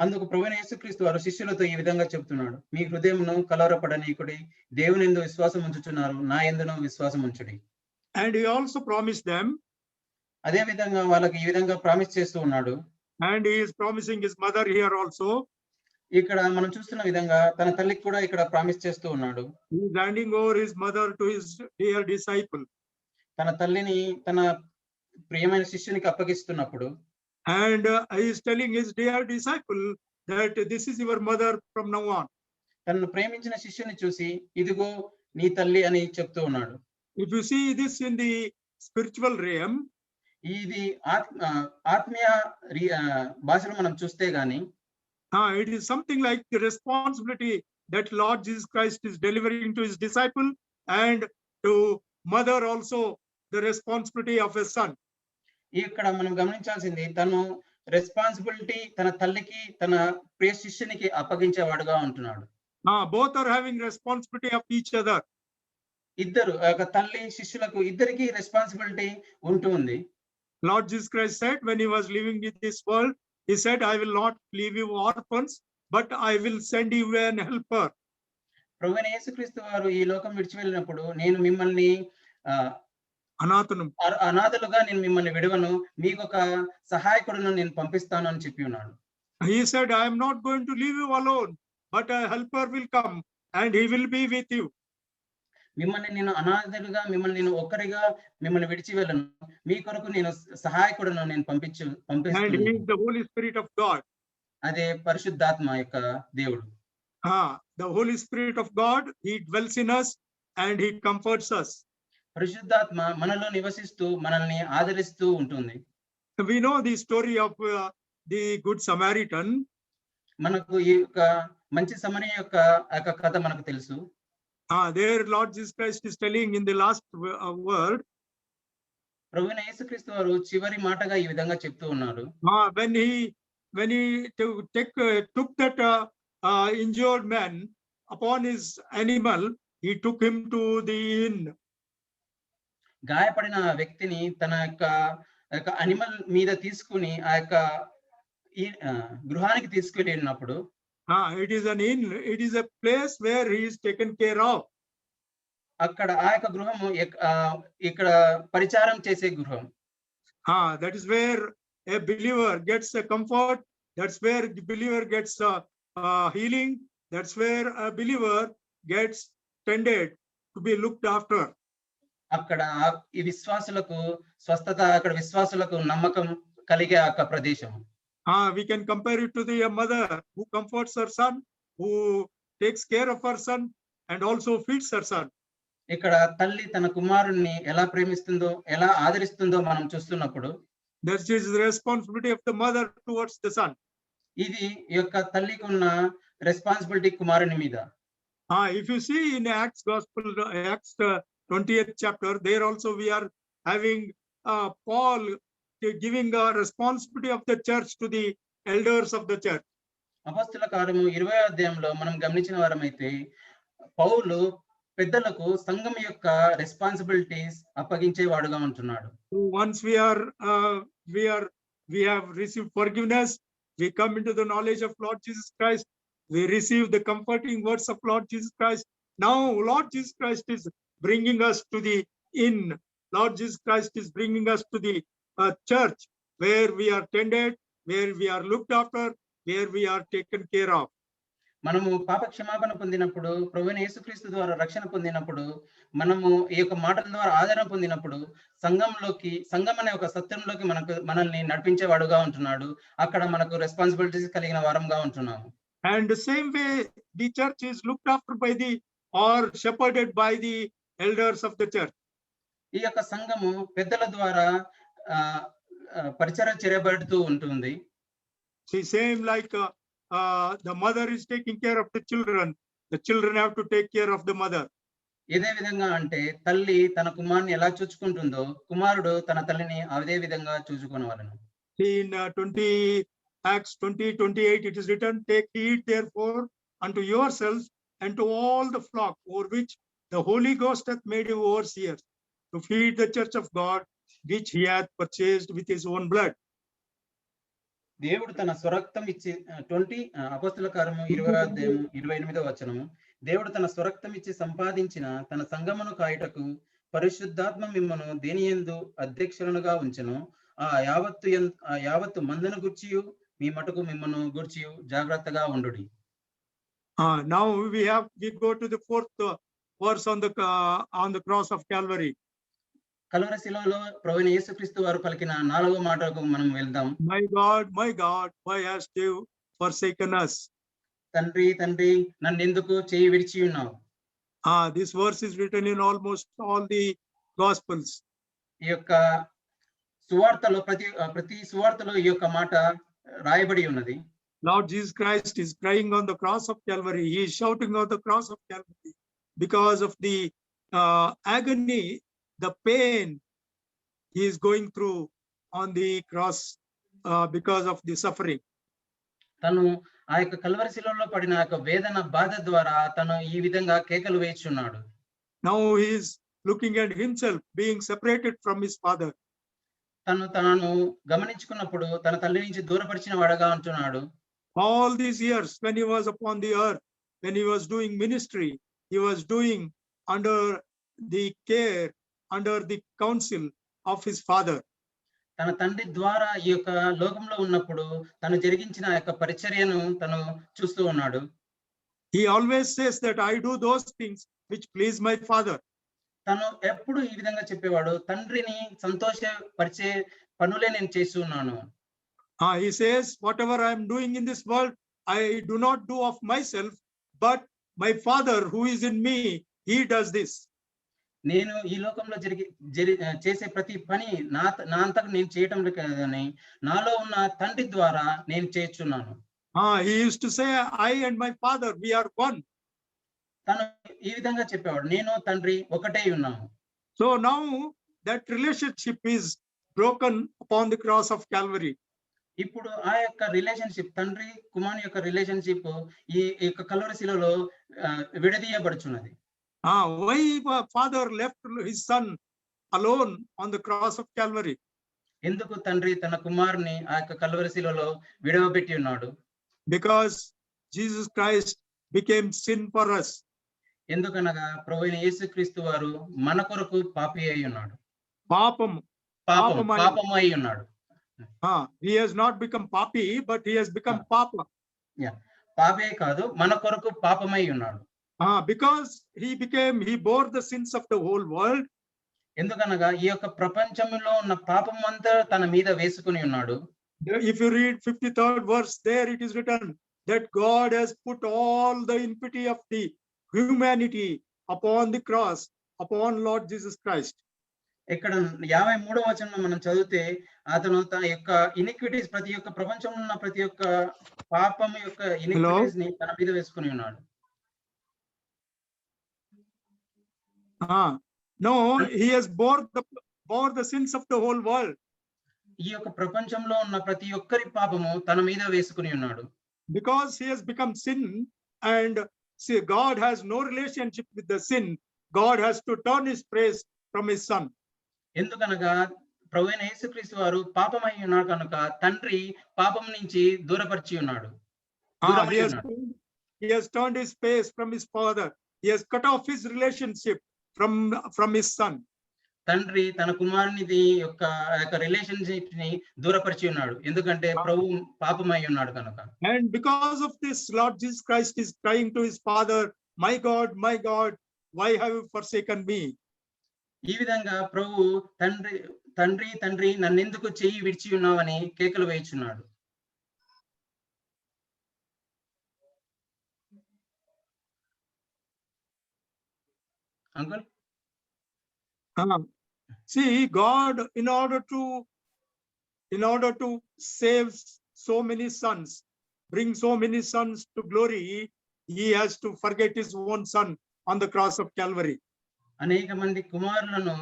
అందుకు ప్రభువైన యేసుక్రీస్తు వారు శిష్యులతో ఈ విధంగా చెప్తున్నాడు, మీ హృదయమును కలవరపడనీయకుడి, దేవుని యందు విశ్వాసం ఉంచుచున్నారు, నా యందును విశ్వాసం ఉంచుడి. And he also promised them. అదే విధంగా వాళ్ళకి ఈ విధంగా ప్రామిస్ చేస్తూ ఉన్నాడు. And he is promising his mother here also. ఇక్కడ మనం చూస్తున్న విధంగా తన తల్లికి కూడా ఇక్కడ ప్రామిస్ చేస్తూ ఉన్నాడు. He is handing over his mother to his dear disciple. తన తల్లిని తన ప్రియమైన శిష్యునికి అప్పగిస్తున్నప్పుడు And he is telling his dear disciple that this is your mother from now on. తనను ప్రేమించిన శిష్యుని చూసి ఇదిగో నీ తల్లి అని చెప్తూ ఉన్నాడు. If you see this in the spiritual realm, ఇది ఆత్మీయ భాషలో మనం చూస్తే గాని it is something like the responsibility that Lord Jesus Christ is delivering to his disciple, and to mother also the responsibility of a son. ఇక్కడ మనం గమనించాల్సింది తను రెస్పాన్సిబిలిటీ తన తల్లికి తన ప్రియ శిష్యునికి అప్పగించేవాడుగా ఉంటున్నాడు. Both are having responsibility of each other. ఇద్దరు ఒక తల్లి శిష్యులకు ఇద్దరికి రెస్పాన్సిబిలిటీ ఉంటుంది. Lord Jesus Christ said when he was living in this world, he said, I will not leave you orphans, but I will send you an helper. ప్రభువైన యేసుక్రీస్తు వారు ఈ లోకం విడిచి వెళ్ళినప్పుడు నేను మిమ్మల్ని అనాథలుగా నేను మిమ్మల్ని విడవను, మీకు ఒక సహాయకుడును నేను పంపిస్తాను అని చెప్పి ఉన్నాడు. He said, I am not going to leave you alone, but a helper will come and he will be with you. మిమ్మల్ని నేను అనాథలుగా మిమ్మల్ని ఒక్కరిగా మిమ్మల్ని విడిచి వెళ్ళను, మీ కొరకు నేను సహాయకుడును నేను పంపిస్తాను. And he is the Holy Spirit of God. అదే పరిశుద్ధాత్మ యొక్క దేవుడు. The Holy Spirit of God, he dwells in us and he comforts us. పరిశుద్ధాత్మ మనలో నివసిస్తూ మనల్ని ఆదరిస్తూ ఉంటుంది. We know the story of the Good Samaritan. మనకు ఈ యొక్క మంచి సమరయ యొక్క కథ మనకు తెలుసు. There Lord Jesus Christ is telling in the last word. ప్రభువైన యేసుక్రీస్తు వారు చివరి మాటగా ఈ విధంగా చెప్తూ ఉన్నారు. When he took that injured man upon his animal, he took him to the inn. గాయపడిన వ్యక్తిని తన యొక్క అనిమల్ మీద తీసుకుని ఆ యొక్క గృహానికి తీసుకెళ్ళినప్పుడు it is an inn, it is a place where he is taken care of. అక్కడ ఆ యొక్క గృహము ఇక్కడ పరిచారం చేసే గృహం. That is where a believer gets a comfort, that's where the believer gets healing, that's where a believer gets tended to be looked after. అక్కడ ఈ విశ్వాసులకు స్వస్థత, అక్కడ విశ్వాసులకు నమ్మకం కలిగే ఆ ప్రదేశం. We can compare it to the mother who comforts her son, who takes care of her son and also feeds her son. ఇక్కడ తల్లి తన కుమారుణ్ణి ఎలా ప్రేమిస్తుందో, ఎలా ఆదరిస్తుందో మనం చూస్తున్నప్పుడు, that is the responsibility of the mother towards the son. ఇది ఈ యొక్క తల్లికి ఉన్న రెస్పాన్సిబిలిటీ కుమారుని మీద. If you see in Acts Gospel, Acts 20th chapter, there also we are having Paul giving a responsibility of the church to the elders of the church. అపొస్తలుల కార్యము 20వ అధ్యాయంలో మనం గమనించిన వారమైతే పౌలు పెద్దలకు సంఘం యొక్క రెస్పాన్సిబిలిటీస్ అప్పగించేవాడుగా ఉంటున్నాడు. Once we have received forgiveness, we come into the knowledge of Lord Jesus Christ, we receive the comforting words of Lord Jesus Christ. Now Lord Jesus Christ is bringing us to the inn. Lord Jesus Christ is bringing us to the church where we are tended, where we are looked after, where we are taken care of. మనము పాప క్షమాపణ పొందినప్పుడు, ప్రభువైన యేసుక్రీస్తు ద్వారా రక్షణ పొందినప్పుడు, మనము ఈ యొక్క మాటల ద్వారా ఆదరణ పొందినప్పుడు సంఘం అనే ఒక సత్యంలోకి మనల్ని నడిపించేవాడుగా ఉంటున్నాడు. అక్కడ మనకు రెస్పాన్సిబిలిటీస్ కలిగిన వారంగా ఉంటున్నాము. And the same way the church is looked after by or shepherded by the elders of the church. ఈ యొక్క సంఘము పెద్దల ద్వారా పరిచర్య చేయబడుతూ ఉంటుంది. See, same like the mother is taking care of the children have to take care of the mother. ఇదే విధంగా అంటే తల్లి తన కుమారుని ఎలా చూసుకుంటుందో కుమారుడు తన తల్లిని అదే విధంగా చూసుకొనవలెను. In Acts 20:28 it is written, take heed therefore unto yourselves and to all the flock over which the Holy Ghost hath made you overseers, to feed the church of God which he hath purchased with his own blood. దేవుడు తన స్వరక్తం ఇచ్చి అపొస్తలుల కార్యము 20వ అధ్యాయం 28వ వచనము, దేవుడు తన స్వరక్తం ఇచ్చి సంపాదించిన తన సంఘమును కాయుటకు పరిశుద్ధాత్మ మిమ్మను దేనియందు అధ్యక్షులనుగా ఉంచెను, ఆ యావత్తు మందను గూర్చియు మీ మటుకు మిమ్మను గూర్చియు జాగ్రత్తగా ఉండుడి. Now we go to the fourth verse on the cross of Calvary. Calvary శిలువలో ప్రభువైన యేసుక్రీస్తు వారు పలికిన 4వ మాటకు మనం వెళ్దాం. My God, why hast thou forsaken us? తండ్రి తండ్రి నన్నెందుకు చేయి విడిచి ఉన్నావు. This verse is written in almost all the gospels. ఈ యొక్క సువార్తలో ప్రతి సువార్తలో ఈ యొక్క మాట రాయబడి ఉన్నది. Lord Jesus Christ is crying on the cross of Calvary. He is shouting on the cross of Calvary because of the agony, the pain he is going through on the cross because of the suffering. తను ఆ యొక్క Calvary శిలువలో పడిన యొక్క వేదన బాధ ద్వారా తను ఈ విధంగా కేకలు వేయుచున్నాడు. Now he is looking at himself being separated from his father. తను గమనించుకున్నప్పుడు తన తల్లి నుంచి దూరపరిచిన వాడుగా ఉంటున్నాడు. All these years when he was upon the earth, when he was doing ministry, he was doing under the care, under the counsel of his father. తన తండ్రి ద్వారా ఈ యొక్క లోకంలో ఉన్నప్పుడు తను జరిగించిన యొక్క పరిచర్యను తను చూస్తూ ఉన్నాడు. He always says that I do those things which please my father. తను ఎప్పుడు ఈ విధంగా చెప్పేవాడు, తండ్రిని సంతోషపరిచే పనులే నేను చేస్తున్నాను. He says, whatever I am doing in this world, I do not do of myself, but my father who is in me, he does this. నేను ఈ లోకంలో చేసే ప్రతి పని నా అంతకు నేను చేయటం కాదని నాలో ఉన్న తండ్రి ద్వారా నేను చేస్తున్నాను. He used to say, I and my father, we are one. తను ఈ విధంగా చెప్పేవాడు, నేను తండ్రి ఒకటే ఉన్నాము. So now that relationship is broken upon the cross of Calvary. ఇప్పుడు ఆ యొక్క రిలేషన్షిప్, తండ్రి కుమారుని యొక్క రిలేషన్షిప్ ఈ యొక్క కల్వరి శిలువలో విడదీయబడుచున్నది. Why father left his son alone on the cross of Calvary? ఎందుకు తండ్రి తన కుమారుని ఆ యొక్క కల్వరి శిలువలో విడవబెట్టి ఉన్నాడు? Because Jesus Christ became sin for us. ఎందుకనగా ప్రభువైన యేసుక్రీస్తు వారు మన కొరకు పాపి అయి ఉన్నాడు. పాపము అయి ఉన్నాడు. He has not become papi, but he has become papa. పాపే కాదు, మన కొరకు పాపమై ఉన్నాడు. Because he bore the sins of the whole world. ఎందుకనగా ఈ యొక్క ప్రపంచంలో ఉన్న పాపం అంతా తన మీద వేసుకుని ఉన్నాడు. If you read 53rd verse, there it is written that God has put all the iniquity of the humanity upon the cross, upon Lord Jesus Christ. ఇక్కడ 53వ వచనంలో మనం చదివితే అతను తన యొక్క ఇనిక్విటీస్ ప్రతి ఒక్క ప్రపంచంలో ఉన్న ప్రతి ఒక్క పాపం యొక్క ఇనిక్విటీస్ ని తన మీద వేసుకుని ఉన్నాడు. No, he has bore the sins of the whole world. ఈ యొక్క ప్రపంచంలో ఉన్న ప్రతి ఒక్కరి పాపము తన మీద వేసుకుని ఉన్నాడు. Because he has become sin and see, God has no relationship with the sin. God has to turn his praise from his son. ఎందుకనగా ప్రభువైన యేసుక్రీస్తు వారు పాపమై ఉన్నాడు కనుక తండ్రి పాపం నుంచి దూరపరిచి ఉన్నాడు. He has turned his face from his father. He has cut off his relationship from his son. తండ్రి తన కుమారునిది యొక్క రిలేషన్షిప్ ని దూరపరిచి ఉన్నాడు. ఎందుకంటే ప్రభు పాపమై ఉన్నాడు కనుక. And because of this, Lord Jesus Christ is crying to his father, my God, why have you forsaken me? ఈ విధంగా ప్రభు తండ్రి నన్నెందుకు చెయ్యి విడిచి ఉన్నావని కేకలు వేయుచున్నాడు. Uncle See, God, in order to save so many sons, bring so many sons to glory, he has to forget his own son on the cross of Calvary. అనేక మంది కుమారులను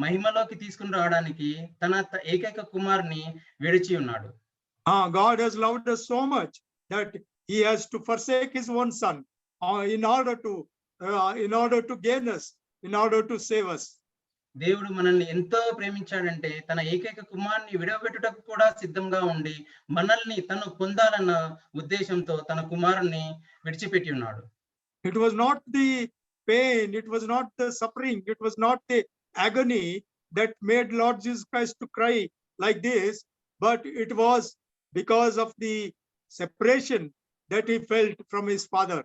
మహిమలోకి తీసుకుని రావడానికి తన ఏకైక కుమారుని విడిచి ఉన్నాడు. God has loved us so much that he has to forsake his own son in order to gain us, in order to save us. దేవుడు మనల్ని ఎంతో ప్రేమించాడంటే తన ఏకైక కుమారుని విడవబెట్టుటకు కూడా సిద్ధంగా ఉండి మనల్ని తను పొందాలన్న ఉద్దేశంతో తన కుమారుని విడిచిపెట్టి ఉన్నాడు. It was not the pain, it was not the suffering, it was not the agony that made Lord Jesus Christ to cry like this, but it was because of the separation that he felt from his father.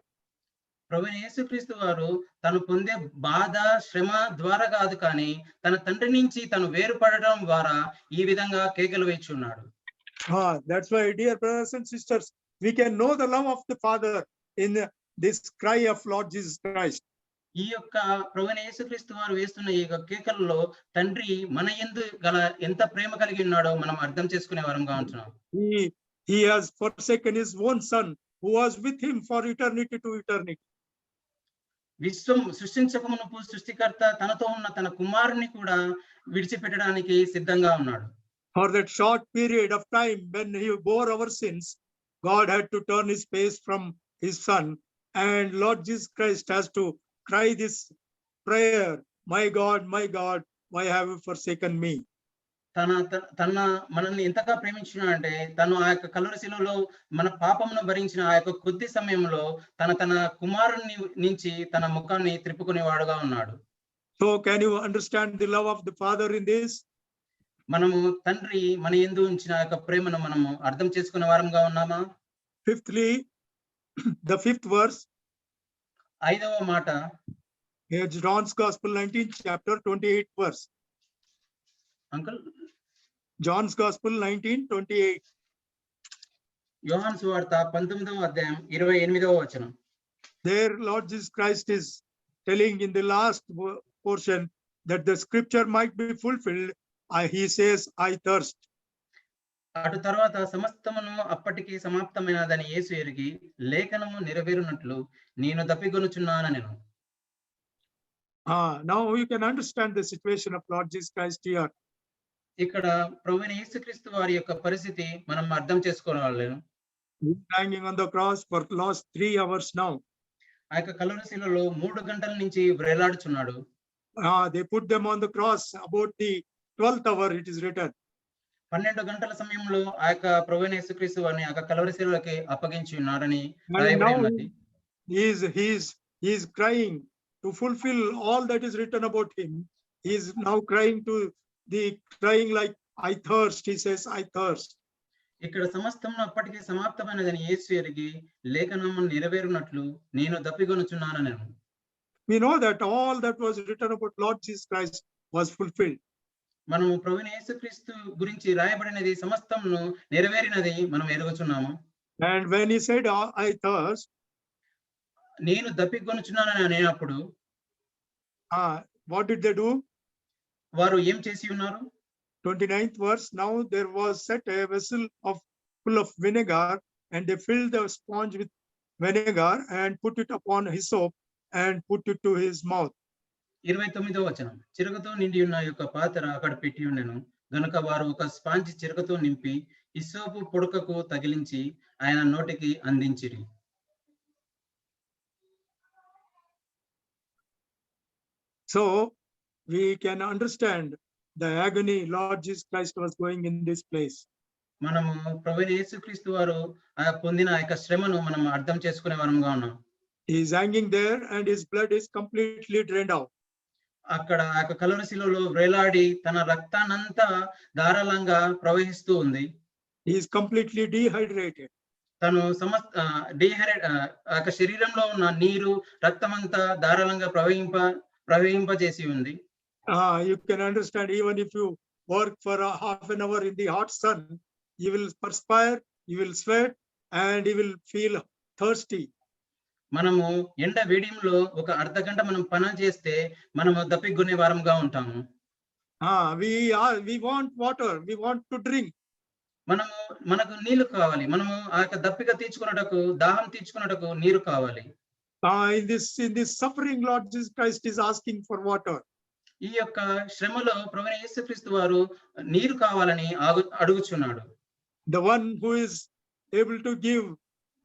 ప్రభువైన యేసుక్రీస్తు వారు తను పొందే బాధ శ్రమ ద్వారా కాదు కానీ తన తండ్రి నుంచి తను వేరుపడడం ద్వారా ఈ విధంగా కేకలు వేయుచున్నాడు. That's why, dear brothers and sisters, we can know the love of the Father in this cry of Lord Jesus Christ. ఈ యొక్క ప్రభువైన యేసుక్రీస్తు వారు వేస్తున్న ఈ యొక్క కేకలలో తండ్రి మన యందు గల ఎంత ప్రేమ కలిగి ఉన్నాడో మనం అర్థం చేసుకునే వరంగా ఉంటున్నాం. He has forsaken his own son who was with him for eternity to eternity. విశ్వం సృష్టించకమునుపు సృష్టికర్త తనతో ఉన్న తన కుమారుని కూడా విడిచిపెట్టడానికి సిద్ధంగా ఉన్నాడు. For that short period of time when he bore our sins, God had to turn his face from his son, and Lord Jesus Christ has to cry this prayer, my God, why have you forsaken me? తన మనల్ని ఎంతగా ప్రేమించినాడంటే తను ఆ యొక్క కలువరి శిలువలో మన పాపమును భరించిన ఆ యొక్క కొద్ది సమయంలో తన కుమారుని నుంచి తన ముఖాన్ని త్రిప్పుకునేవాడుగా ఉన్నాడు. So can you understand the love of the Father in this? మనము తండ్రి మన యందు ఉంచిన ఆ యొక్క ప్రేమను మనము అర్థం చేసుకునే వారంగా ఉన్నామా? Fifthly, the fifth verse, 5వ మాట, John's Gospel 19th chapter 28 verse. Uncle John's Gospel 19:28. యోహాను సువార్త 19వ అధ్యాయం 28వ వచనం. There Lord Jesus Christ is telling in the last portion that the scripture might be fulfilled. He says, I thirst. అటు తర్వాత సమస్తమును అప్పటికి సమాప్తమైనదని యేసు ఎరిగి లేఖనము నెరవేరునట్లు నేను దప్పిగొనుచున్నానెను. Now you can understand the situation of Lord Jesus Christ here. ఇక్కడ ప్రభువైన యేసుక్రీస్తు వారి యొక్క పరిస్థితి మనం అర్థం చేసుకోవాలి. Hanging on the cross for last 3 hours now. ఆ యొక్క కలువరి శిలువలో 3 గంటల నుంచి వేలాడుచున్నాడు. They put them on the cross about the 12th hour, it is written. 12 గంటల సమయంలో ఆ యొక్క ప్రభువైన యేసుక్రీస్తు వారిని ఆ కలువరి శిలువకి అప్పగించి ఉన్నారని రాయబడి ఉన్నది. He is crying to fulfill all that is written about him. He is now crying like I thirst. He says, I thirst. ఇక్కడ సమస్తము అప్పటికి సమాప్తమైనదని యేసు ఎరిగి లేఖనము నెరవేరునట్లు నేను దప్పిగొనుచున్నానెను. We know that all that was written about Lord Jesus Christ was fulfilled. మనము ప్రభువైన యేసుక్రీస్తు గురించి రాయబడినది సమస్తమును నెరవేరినది మనం ఎరుగుచున్నాము. And when he said, I thirst, నేను దప్పిగొనుచున్నానని అనేటప్పుడు what did they do? వారు ఏం చేసి ఉన్నారు? 29th verse. Now there was set a vessel full of vinegar, and they filled the sponge with vinegar and put it upon hyssop and put it to his mouth. 29వ వచనం. చిరకతో నిండి ఉన్న యొక్క పాత్ర అక్కడ పెట్టి ఉండెను గనుక వారు ఒక స్పాంజి చిరకతో నింపి హిస్సోపు పొడకకు తగిలించి ఆయన నోటికి అందించిరి. So we can understand the agony Lord Jesus Christ was going in this place. మనము ప్రభువైన యేసుక్రీస్తు వారు పొందిన ఆ యొక్క శ్రమను మనం అర్థం చేసుకునే వారంగా ఉన్నాం. He is hanging there and his blood is completely drained out. అక్కడ ఆ యొక్క కలువరి శిలువలో వేలాడి తన రక్తాన్నంతా ధారాళంగా ప్రవహిస్తూ ఉంది. He is completely dehydrated. తను ఆ యొక్క శరీరంలో ఉన్న నీరు రక్తమంతా ధారాళంగా ప్రవహింపజేసి ఉంది. You can understand, even if you work for a half an hour in the hot sun, you will perspire, you will sweat, and you will feel thirsty. మనము ఎండ వేడియంలో ఒక అర్ధ గంట మనం పని చేస్తే మనము దప్పికొనే వారంగా ఉంటాము. We want water, we want to drink. మనకు నీళ్లు కావాలి. మనము ఆ యొక్క దప్పిక తీర్చుకున్నటకు, దాహం తీర్చుకున్నటకు నీరు కావాలి. In this suffering, Lord Jesus Christ is asking for water. ఈ యొక్క శ్రమలో ప్రభువైన యేసుక్రీస్తు వారు నీరు కావాలని అడుగుచున్నాడు. The one who is able to give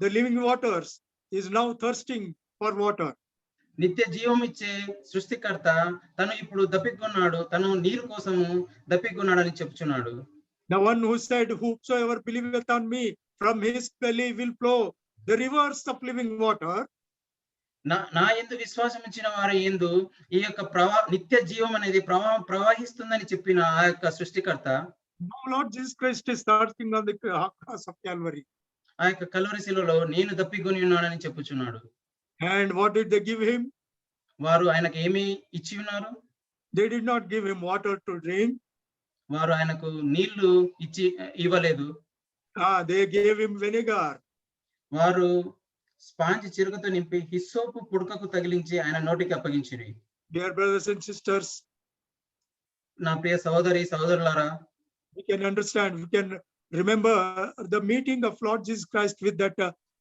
the living waters is now thirsting for water. నిత్య జీవం ఇచ్చే సృష్టికర్త తను ఇప్పుడు దప్పికొన్నాడు, తను నీరు కోసము దప్పికొన్నాడని చెప్తున్నాడు. The one who said, whosoever believeth on me, from his belly will flow the rivers of living water. నా యందు విశ్వాసం ఉంచిన వారి యందు ఈ యొక్క నిత్య జీవం అనేది ప్రవహిస్తుందని చెప్పిన ఆ యొక్క సృష్టికర్త Now Lord Jesus Christ is thirsting on the cross of Calvary. ఆ యొక్క కలువరి శిలువలో నేను దప్పికొని ఉన్నానని చెప్పుచున్నాడు. And what did they give him? వారు ఆయనకు ఏమి ఇచ్చి ఉన్నారు? They did not give him water to drink. వారు ఆయనకు నీళ్లు ఇవ్వలేదు. They gave him vinegar. వారు స్పాంజ్ చిరుకతో నింపి హిస్సోపు పుడకకు తగిలించి ఆయన నోటికి అప్పగించిరి. Dear brothers and sisters, నా ప్రియ సహోదరి సహోదరులారా, we can understand, we can remember the meeting of Lord Jesus Christ with that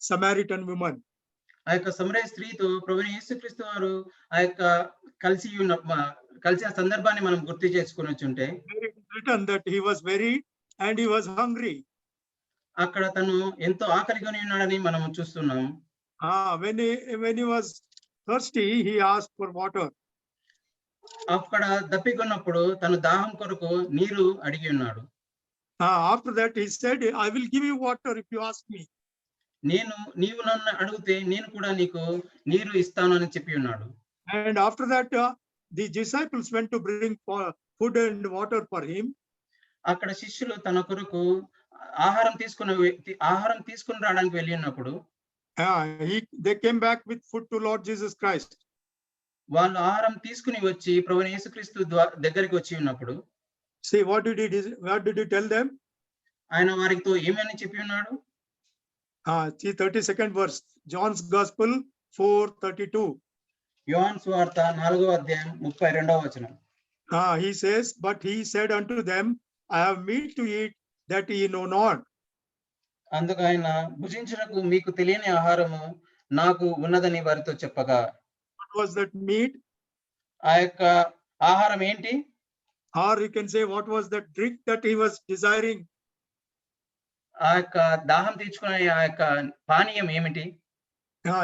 Samaritan woman. ఆ యొక్క సమరయ స్త్రీతో ప్రభువైన యేసుక్రీస్తు వారు ఆ యొక్క కలిసిన సందర్భాన్ని మనం గుర్తు చేసుకునొచ్చుంటే, written that he was weary and he was hungry. అక్కడ తను ఎంతో ఆకలిగా ఉన్నాడని మనం చూస్తున్నాం. When he was thirsty, he asked for water. అక్కడ దప్పికొన్నప్పుడు తను దాహం కొరకు నీరు అడిగి ఉన్నాడు. After that he said, I will give you water if you ask me. నీవు నన్ను అడిగితే నేను కూడా నీకు నీరు ఇస్తాను అని చెప్పి ఉన్నాడు. And after that the disciples went to bring food and water for him. అక్కడ శిష్యులు తన కొరకు ఆహారం తీసుకుని రావడానికి వెళ్ళి ఉన్నప్పుడు they came back with food to Lord Jesus Christ. వాళ్ళు ఆహారం తీసుకుని వచ్చి ప్రభువైన యేసుక్రీస్తు దగ్గరికి వచ్చి ఉన్నప్పుడు, see what did he tell them? ఆయన వారితో ఏమని చెప్పి ఉన్నాడు? See 32nd verse, John's Gospel 4:32. యోహాను సువార్త 4వ అధ్యాయం 32వ వచనం. He says, but he said unto them, I have meat to eat that ye know not. అందుకు ఆయన భుజించుటకు మీకు తెలియని ఆహారము నాకు ఉన్నదని వారితో చెప్పగా. What was that meat? ఆ యొక్క ఆహారం ఏంటి? Or you can say, what was that drink that he was desiring? ఆ యొక్క దాహం తీర్చుకునే ఆ యొక్క పానీయం ఏమిటి?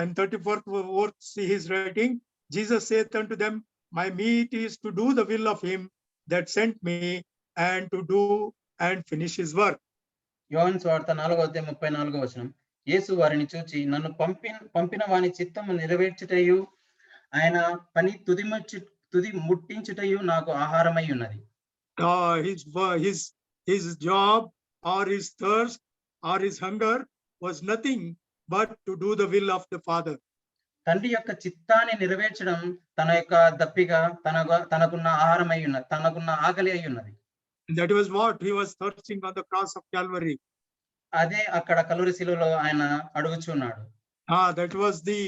In 34th verse he is writing, Jesus saith unto them, my meat is to do the will of him that sent me and to do and finish his work. యోహాను సువార్త 4వ అధ్యాయం 34వ వచనం. యేసు వారిని చూచి నన్ను పంపిన వాని చిత్తము నెరవేర్చుటయు ఆయన పని తుది ముట్టించుటయు నాకు ఆహారమై ఉన్నది. His job or his thirst or his hunger was nothing but to do the will of the Father. తండ్రి యొక్క చిత్తాన్ని నెరవేర్చడం తన యొక్క దప్పిక, తనకున్న ఆహారమై ఉన్నది, తనకున్న ఆకలి అయి ఉన్నది. That was what he was thirsting on the cross of Calvary. అదే అక్కడ కలువరి శిలువలో ఆయన అడుగుచున్నాడు. That was the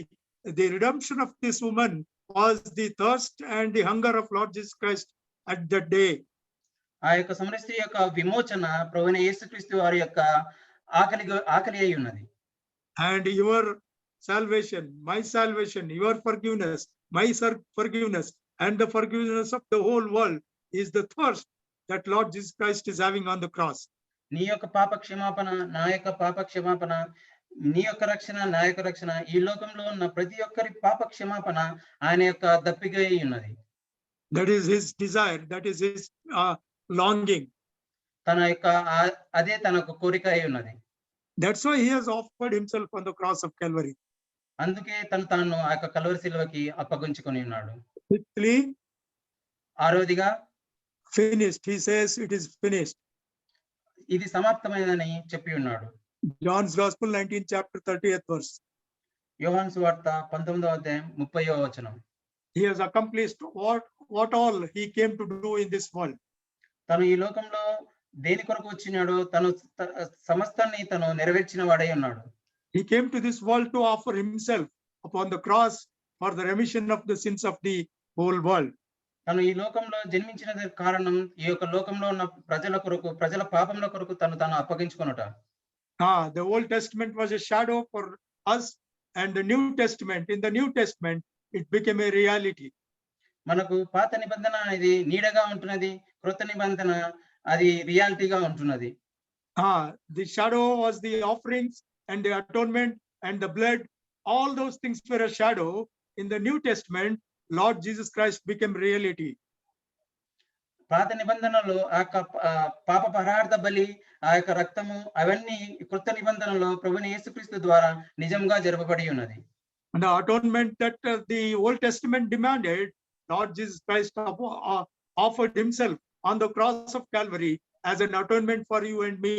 redemption of this woman was the thirst and the hunger of Lord Jesus Christ at that day. ఆ యొక్క సమరయ స్త్రీ యొక్క విమోచన ప్రభువైన యేసుక్రీస్తు వారి యొక్క ఆకలి అయి ఉన్నది. And your salvation, my salvation, your forgiveness, my forgiveness, and the forgiveness of the whole world is the thirst that Lord Jesus Christ is having on the cross. నీ యొక్క పాప క్షమాపణ, నా యొక్క పాప క్షమాపణ, నీ యొక్క రక్షణ, నా యొక్క రక్షణ, ఈ లోకంలో ఉన్న ప్రతి ఒక్కరి పాప క్షమాపణ ఆయన యొక్క దప్పిక అయి ఉన్నది. That is his desire, that is his longing. తన యొక్క అదే తన యొక్క కోరిక అయి ఉన్నది. That's why he has offered himself on the cross of Calvary. అందుకే తాను ఆ యొక్క కల్వరి శిలువకి అప్పగించుకొని ఉన్నాడు. Fifthly, ఆరోదిగా finished. He says it is finished. ఇది సమాప్తమైనదని చెప్పి ఉన్నాడు. John's Gospel 19th chapter 30th verse. యోహాను సువార్త 19వ అధ్యాయం 30వ వచనం. He has accomplished what all he came to do in this world. తను ఈ లోకంలో దేని కొరకు వచ్చినాడో తను సమస్తాన్ని తను నెరవేర్చిన వాడై ఉన్నాడు. He came to this world to offer himself upon the cross for the remission of the sins of the whole world. తను ఈ లోకంలో జన్మించిన కారణం ఈ యొక్క లోకంలో ఉన్న ప్రజల కొరకు, ప్రజల పాపముల కొరకు తను అప్పగించుకొనుట. The Old Testament was a shadow for us, and the New Testament, in the New Testament, it became a reality. మనకు పాత నిబంధన అనేది నీడగా ఉంటున్నది, క్రొత్త నిబంధన అది రియాలిటీగా ఉంటున్నది. The shadow was the offerings and the atonement and the blood. All those things were a shadow. In the New Testament, Lord Jesus Christ became reality. పాత నిబంధనలో ఆ యొక్క పాప పరార్థ బలి, ఆ యొక్క రక్తము, అవన్నీ క్రొత్త నిబంధనలో ప్రభువైన యేసుక్రీస్తు ద్వారా నిజంగా జరపబడి ఉన్నది. And the atonement that the Old Testament demanded, Lord Jesus Christ offered himself on the cross of Calvary as an atonement for you and me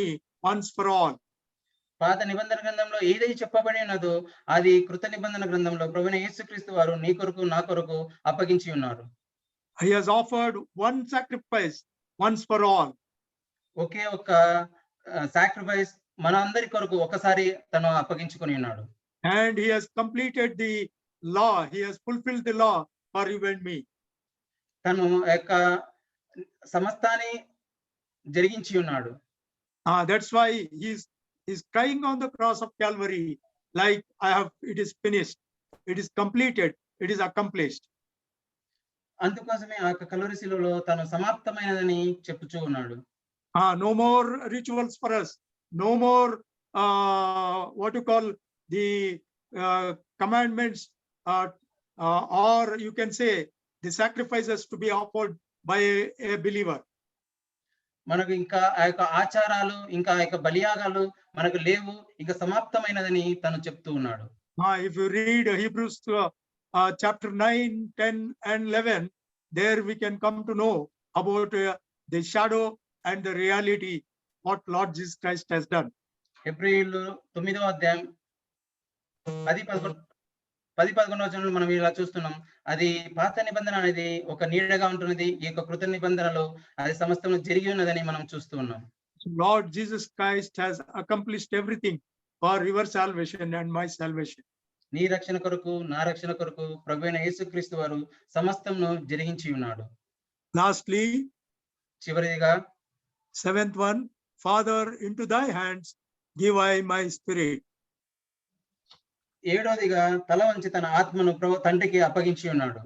once for all. పాత నిబంధన గ్రంథంలో ఏదైతే చెప్పబడి ఉన్నదో అది కృత నిబంధన గ్రంథంలో ప్రభువైన యేసుక్రీస్తు వారు నీ కొరకు నా కొరకు అప్పగించి ఉన్నారు. He has offered one sacrifice once for all. ఒకే ఒక్క సాక్రిఫైస్ మన అందరి కొరకు ఒకసారి తను అప్పగించుకొని ఉన్నాడు. And he has completed the law. He has fulfilled the law for you and me. తను యొక్క సమస్తాన్ని జరిగించి ఉన్నాడు. That's why he's crying on the cross of Calvary like, it is finished, it is completed, it is accomplished. అందుకోసమే ఆ యొక్క Calvary శిలువలో తను సమాప్తమైనదని చెప్పుచూ ఉన్నాడు. No more rituals for us, no more what you call the commandments, or you can say the sacrifices to be offered by a believer. మనకు ఇంకా ఆ యొక్క ఆచారాలు, ఇంకా ఆ యొక్క బలియాగాలు మనకు లేవు, ఇంకా సమాప్తమైనదని తను చెప్తూ ఉన్నాడు. If you read Hebrews chapter 9, 10 and 11, there we can come to know about the shadow and the reality what Lord Jesus Christ has done. హెబ్రీయులు 9వ అధ్యాయం 10-11 వచనంలో మనం ఇలా చూస్తున్నాం. అది పాత నిబంధన అనేది ఒక నీడగా ఉంటున్నది, ఈ యొక్క కృత నిబంధనలో అది సమస్తం జరిగి ఉన్నదని మనం చూస్తూ ఉన్నాం. Lord Jesus Christ has accomplished everything for your salvation and my salvation. నీ రక్షణ కొరకు, నా రక్షణ కొరకు ప్రభువైన యేసుక్రీస్తు వారు సమస్తమును జరిగించి ఉన్నాడు. Lastly, చివరిగా 7th one, Father, into thy hands give I my spirit. 7వదిగా తల వంచి తన ఆత్మను తండ్రికి అప్పగించి ఉన్నాడు.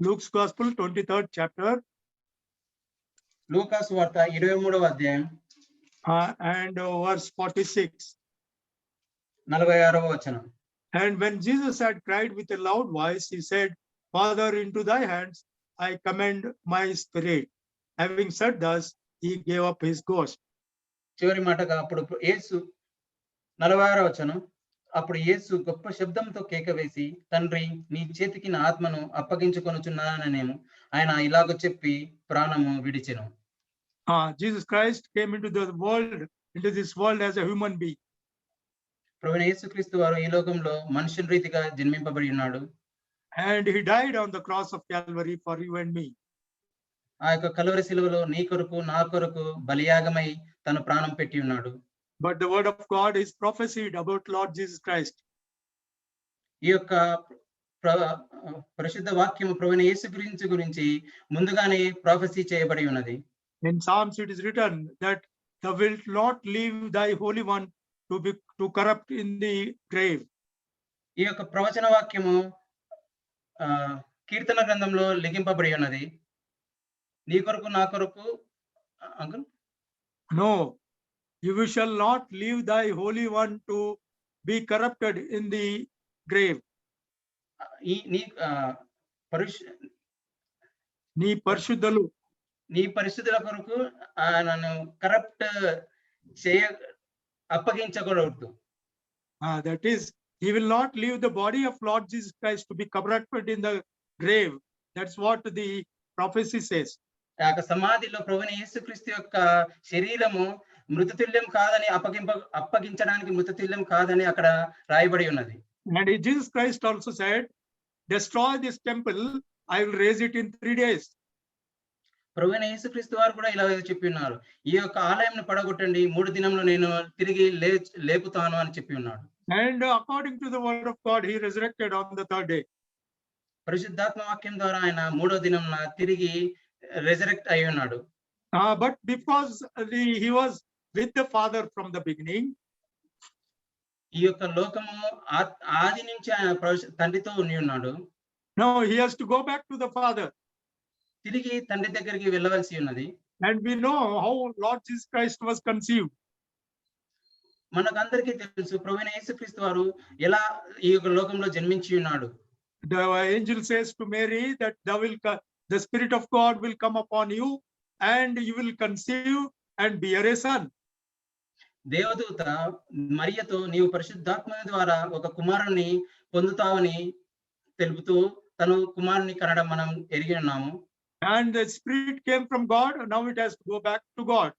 Luke's Gospel 23rd chapter, లూకా సువార్త 23వ అధ్యాయం and verse 46. 46వ వచనం. And when Jesus had cried with a loud voice, he said, Father, into thy hands I commend my spirit. Having said thus, he gave up his ghost. చివరి మాటగా అప్పుడు యేసు 46వ వచనం. అప్పుడు యేసు గొప్ప శబ్దంతో కేక వేసి, తండ్రి, నీ చేతికి నా ఆత్మను అప్పగించుకొనుచున్నాననేమో ఆయన ఇలాగ చెప్పి ప్రాణము విడిచెను. Jesus Christ came into this world as a human being. ప్రభువైన యేసుక్రీస్తు వారు ఈ లోకంలో మనుషుని రీతిగా జన్మింపబడి ఉన్నాడు. And he died on the cross of Calvary for you and me. ఆ యొక్క కల్వరి శిలువలో నీ కొరకు, నా కొరకు బలియాగమై తన ప్రాణం పెట్టి ఉన్నాడు. But the word of God is prophesied about Lord Jesus Christ. ఈ యొక్క పరిశుద్ధ వాక్యము ప్రభువైన యేసు గురించి ముందుగానే ప్రొఫెసీ చేయబడి ఉన్నది. In Psalms it is written that thou wilt not leave thy holy one to corrupt in the grave. ఈ యొక్క ప్రవచన వాక్యము కీర్తన గ్రంథంలో లిఖింపబడి ఉన్నది. నీ కొరకు నా కొరకు uncle No, you shall not leave thy holy one to be corrupted in the grave. ఈ నీ నీ పరిశుద్ధులు నీ పరిశుద్ధుల కొరకు నన్ను corrupt అప్పగించకూడదు. That is, he will not leave the body of Lord Jesus Christ to be corrupted in the grave. That's what the prophecy says. ఆ సమాధిలో ప్రభువైన యేసుక్రీస్తు యొక్క శరీరము మృతతుల్యం కాదని అప్పగించడానికి మృతతుల్యం కాదని అక్కడ రాయబడి ఉన్నది. And Jesus Christ also said, destroy this temple, I will raise it in 3 days. ప్రభువైన యేసుక్రీస్తు వారు కూడా ఇలా చెప్పి ఉన్నారు, ఈ యొక్క ఆలయంను పడగొట్టండి, 3 దినంలో నేను తిరిగి లేపుతాను అని చెప్పి ఉన్నాడు. And according to the word of God, he resurrected on the 3rd day. పరిశుద్ధాత్మ వాక్యం ద్వారా ఆయన 3వ దినంన తిరిగి రెజరెక్ట్ అయి ఉన్నాడు. But because he was with the Father from the beginning, ఈ యొక్క లోకము ఆది నుంచి ఆయన తండ్రితో ఉండి ఉన్నాడు. now he has to go back to the Father. తిరిగి తండ్రి దగ్గరికి వెళ్ళవలసి ఉన్నది. And we know how Lord Jesus Christ was conceived. మనకందరికీ తెలుసు ప్రభువైన యేసుక్రీస్తు వారు ఎలా ఈ యొక్క లోకంలో జన్మించి ఉన్నాడు. The angel says to Mary that the Spirit of God will come upon you and you will conceive and bear a son. దేవదూత మరియతో నీవు పరిశుద్ధాత్మ ద్వారా ఒక కుమారుని పొందుతావని తెలుపుతూ తను కుమారుని కనడం మనం ఎరిగి ఉన్నాము. And the Spirit came from God, and now it has to go back to God.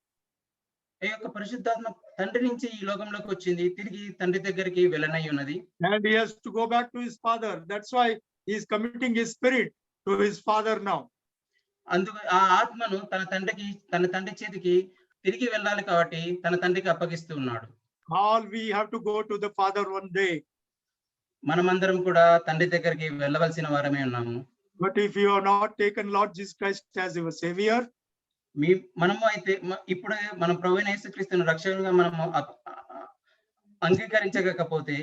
ఈ యొక్క పరిశుద్ధాత్మ తండ్రి నుంచి ఈ లోకంలోకి వచ్చింది, తిరిగి తండ్రి దగ్గరికి వెళ్ళనై ఉన్నది. And he has to go back to his Father. That's why he is committing his spirit to his Father now. అందుకు ఆ ఆత్మను తన తండ్రి చేతికి తిరిగి వెళ్ళాలి కాబట్టి తన తండ్రికి అప్పగిస్తూ ఉన్నాడు. All we have to go to the Father one day. మనమందరం కూడా తండ్రి దగ్గరికి వెళ్ళవలసిన వారమే ఉన్నాము. But if you have not taken Lord Jesus Christ as your Savior, మనము అయితే ఇప్పుడే మనం ప్రభువైన యేసుక్రీస్తును రక్షకునిగా మనము అంగీకరించకపోతే,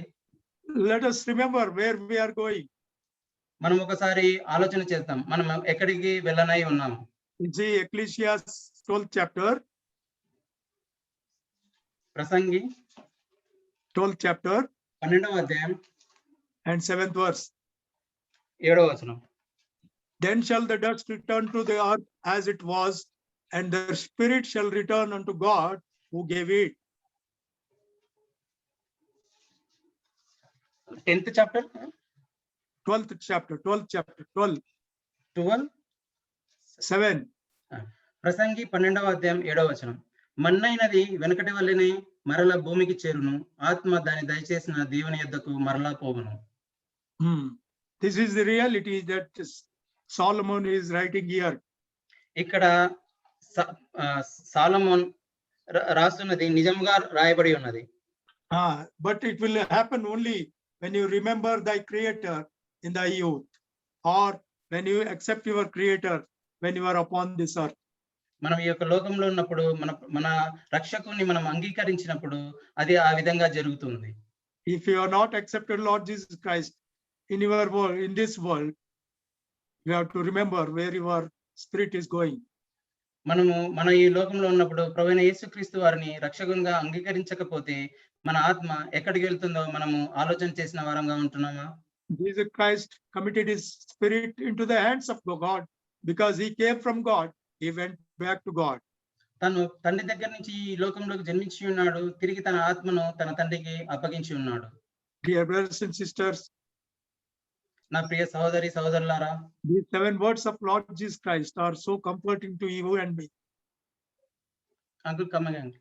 let us remember where we are going. మనం ఒకసారి ఆలోచన చేద్దాం, మనం ఎక్కడికి వెళ్ళనై ఉన్నాము. See Ecclesiastes 12th chapter. ప్రసంగి 12th chapter 12వ అధ్యాయం and 7th verse. 7వ వచనం. Then shall the dust return to the earth as it was, and their spirit shall return unto God who gave it. 10th chapter 12th chapter 12. 7. ప్రసంగి 12వ అధ్యాయం 7వ వచనం. మన్నైనది వెనకటి వల్లనే మరల భూమికి చేరును, ఆత్మ దాని దయచేసిన దేవుని యొద్దకు మరలా పోవును. This is the reality that Solomon is writing here. ఇక్కడ సాలమోన్ రాస్తున్నది నిజంగా రాయబడి ఉన్నది. But it will happen only when you remember thy creator in thy youth, or when you accept your creator when you are upon this earth. మనం ఈ యొక్క లోకంలో ఉన్నప్పుడు మన రక్షకుని మనం అంగీకరించినప్పుడు అది ఆ విధంగా జరుగుతుంది. If you are not accepted Lord Jesus Christ in your world, in this world, you have to remember where your spirit is going. మన ఈ లోకంలో ఉన్నప్పుడు ప్రభువైన యేసుక్రీస్తు వారిని రక్షకునిగా అంగీకరించకపోతే మన ఆత్మ ఎక్కడికి వెళ్తుందో మనము ఆలోచన చేసిన వారంగా ఉంటున్నామా? Jesus Christ committed his spirit into the hands of God because he came from God. He went back to God. తను తండ్రి దగ్గర నుంచి ఈ లోకంలోకి జన్మించి ఉన్నాడు, తిరిగి తన ఆత్మను తన తండ్రికి అప్పగించి ఉన్నాడు. Dear brothers and sisters, నా ప్రియ సహోదరి సహోదరులారా, these 7 words of Lord Jesus Christ are so comforting to you and me. Uncle కమ్మగాండి.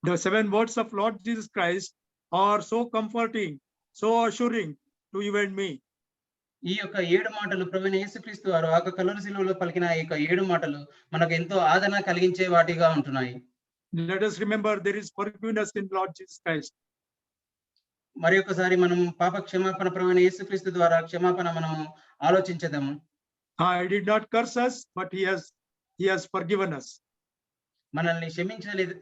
The 7 words of Lord Jesus Christ are so comforting, so assuring to you and me. ఈ యొక్క 7 మాటలు ప్రభువైన యేసుక్రీస్తు వారు ఆ కలువరి శిలువలో పలికిన ఈ యొక్క 7 మాటలు మనకు ఎంతో ఆదరణ కలిగించే వాటిగా ఉంటున్నాయి. Let us remember there is forgiveness in Lord Jesus Christ. మరి ఒకసారి మనం పాప క్షమాపణ ప్రభువైన యేసుక్రీస్తు ద్వారా క్షమాపణ మనము ఆలోచించదము. He did not curse us, but he has forgiven us. మనల్ని క్షమించలేదు,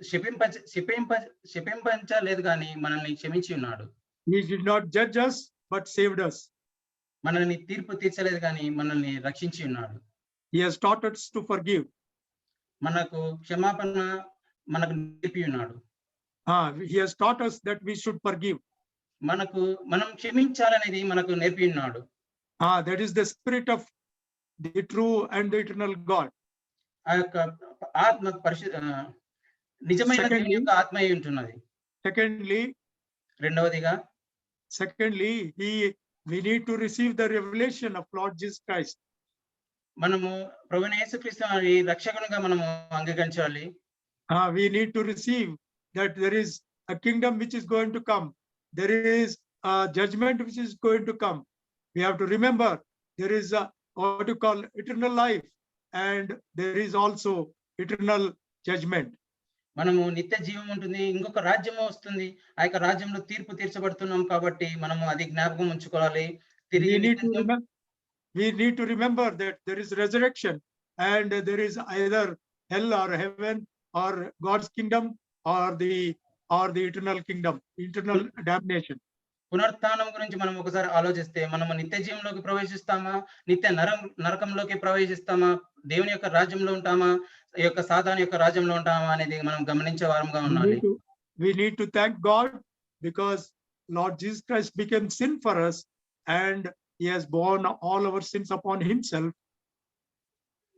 శపించలేదు గాని మనల్ని క్షమించి ఉన్నాడు. He did not judge us, but saved us. మనల్ని తీర్పు తీర్చలేదు గాని మనల్ని రక్షించి ఉన్నాడు. He has taught us to forgive. మనకు క్షమాపణ మనకు నేర్పి ఉన్నాడు. He has taught us that we should forgive. మనం క్షమించాలనేది మనకు నేర్పి ఉన్నాడు. That is the spirit of the true and the eternal God. ఆ యొక్క ఆత్మ నిజమైన దేవుని యొక్క ఆత్మ అయి ఉంటున్నది. Secondly, we need to receive the revelation of Lord Jesus Christ. మనము ప్రభువైన యేసుక్రీస్తుని రక్షకునిగా మనము అంగీకరించాలి. We need to receive that there is a kingdom which is going to come. There is a judgment which is going to come. We have to remember there is a what you call eternal life, and there is also eternal judgment. మనము నిత్య జీవం ఉంటుంది, ఇంకొక రాజ్యం వస్తుంది. ఆ యొక్క రాజ్యంలో తీర్పు తీర్చబడుతున్నాం కాబట్టి మనము అది జ్ఞాపకం ఉంచుకోవాలి. We need to remember that there is resurrection, and there is either hell or heaven or God's kingdom or the eternal kingdom, eternal damnation. పునరుత్థానం గురించి మనం ఒకసారి ఆలోచిస్తే మనము నిత్య జీవంలోకి ప్రవేశిస్తామా, నిత్య నరకంలోకి ప్రవేశిస్తామా, దేవుని యొక్క రాజ్యంలో ఉంటామా, ఈ యొక్క సాతాను యొక్క రాజ్యంలో ఉంటామా అనేది మనం గమనించే వారంగా ఉండాలి. We need to thank God because Lord Jesus Christ became sin for us, and he has borne all our sins upon himself,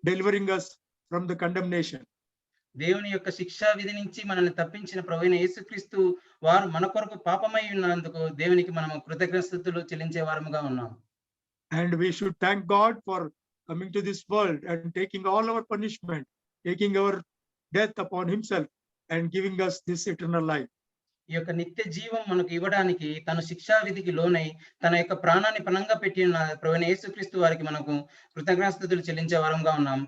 delivering us from the condemnation. దేవుని యొక్క శిక్షా విధి నుంచి మనల్ని తప్పించిన ప్రభువైన యేసుక్రీస్తు వారు మన కొరకు పాపమై ఉన్నందుకు దేవునికి మనము కృతజ్ఞతలు చెల్లించే వారముగా ఉన్నాం. And we should thank God for coming to this world and taking all our punishment, taking our death upon himself and giving us this eternal life. ఈ యొక్క నిత్య జీవం మనకు ఇవ్వడానికి తన శిక్షా విధికి లోనై తన యొక్క ప్రాణాన్ని పణంగా పెట్టి ఉన్న ప్రభువైన యేసుక్రీస్తు వారికి మనకు కృతజ్ఞతలు చెల్లించే వారముగా ఉన్నాం.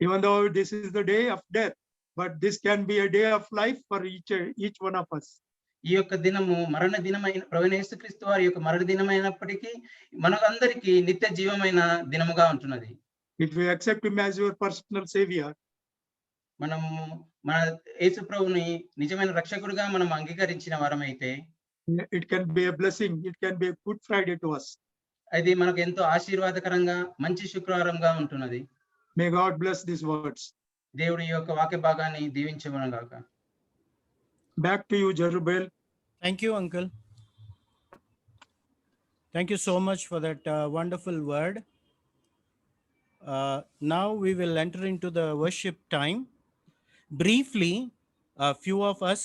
Even though this is the day of death, but this can be a day of life for each one of us. ఈ యొక్క దినము మరణ దినమైన ప్రభువైన యేసుక్రీస్తు వారి యొక్క మరణ దినమైనప్పటికీ మనకందరికీ నిత్య జీవమైన దినముగా ఉంటున్నది. If we accept him as your personal savior, మనము మన యేసు ప్రభువుని నిజమైన రక్షకుడిగా మనం అంగీకరించిన వారమైతే it can be a blessing, it can be a good Friday to us. అది మనకు ఎంతో ఆశీర్వాదకరంగా మంచి శుక్రవారంగా ఉంటున్నది. May God bless these words. దేవుడి యొక్క వాక్య భాగాన్ని దీవించుగాక. Back to you, Jerubel. Thank you, uncle. Thank you so much for that wonderful word. Now we will enter into the worship time. Briefly, a few of us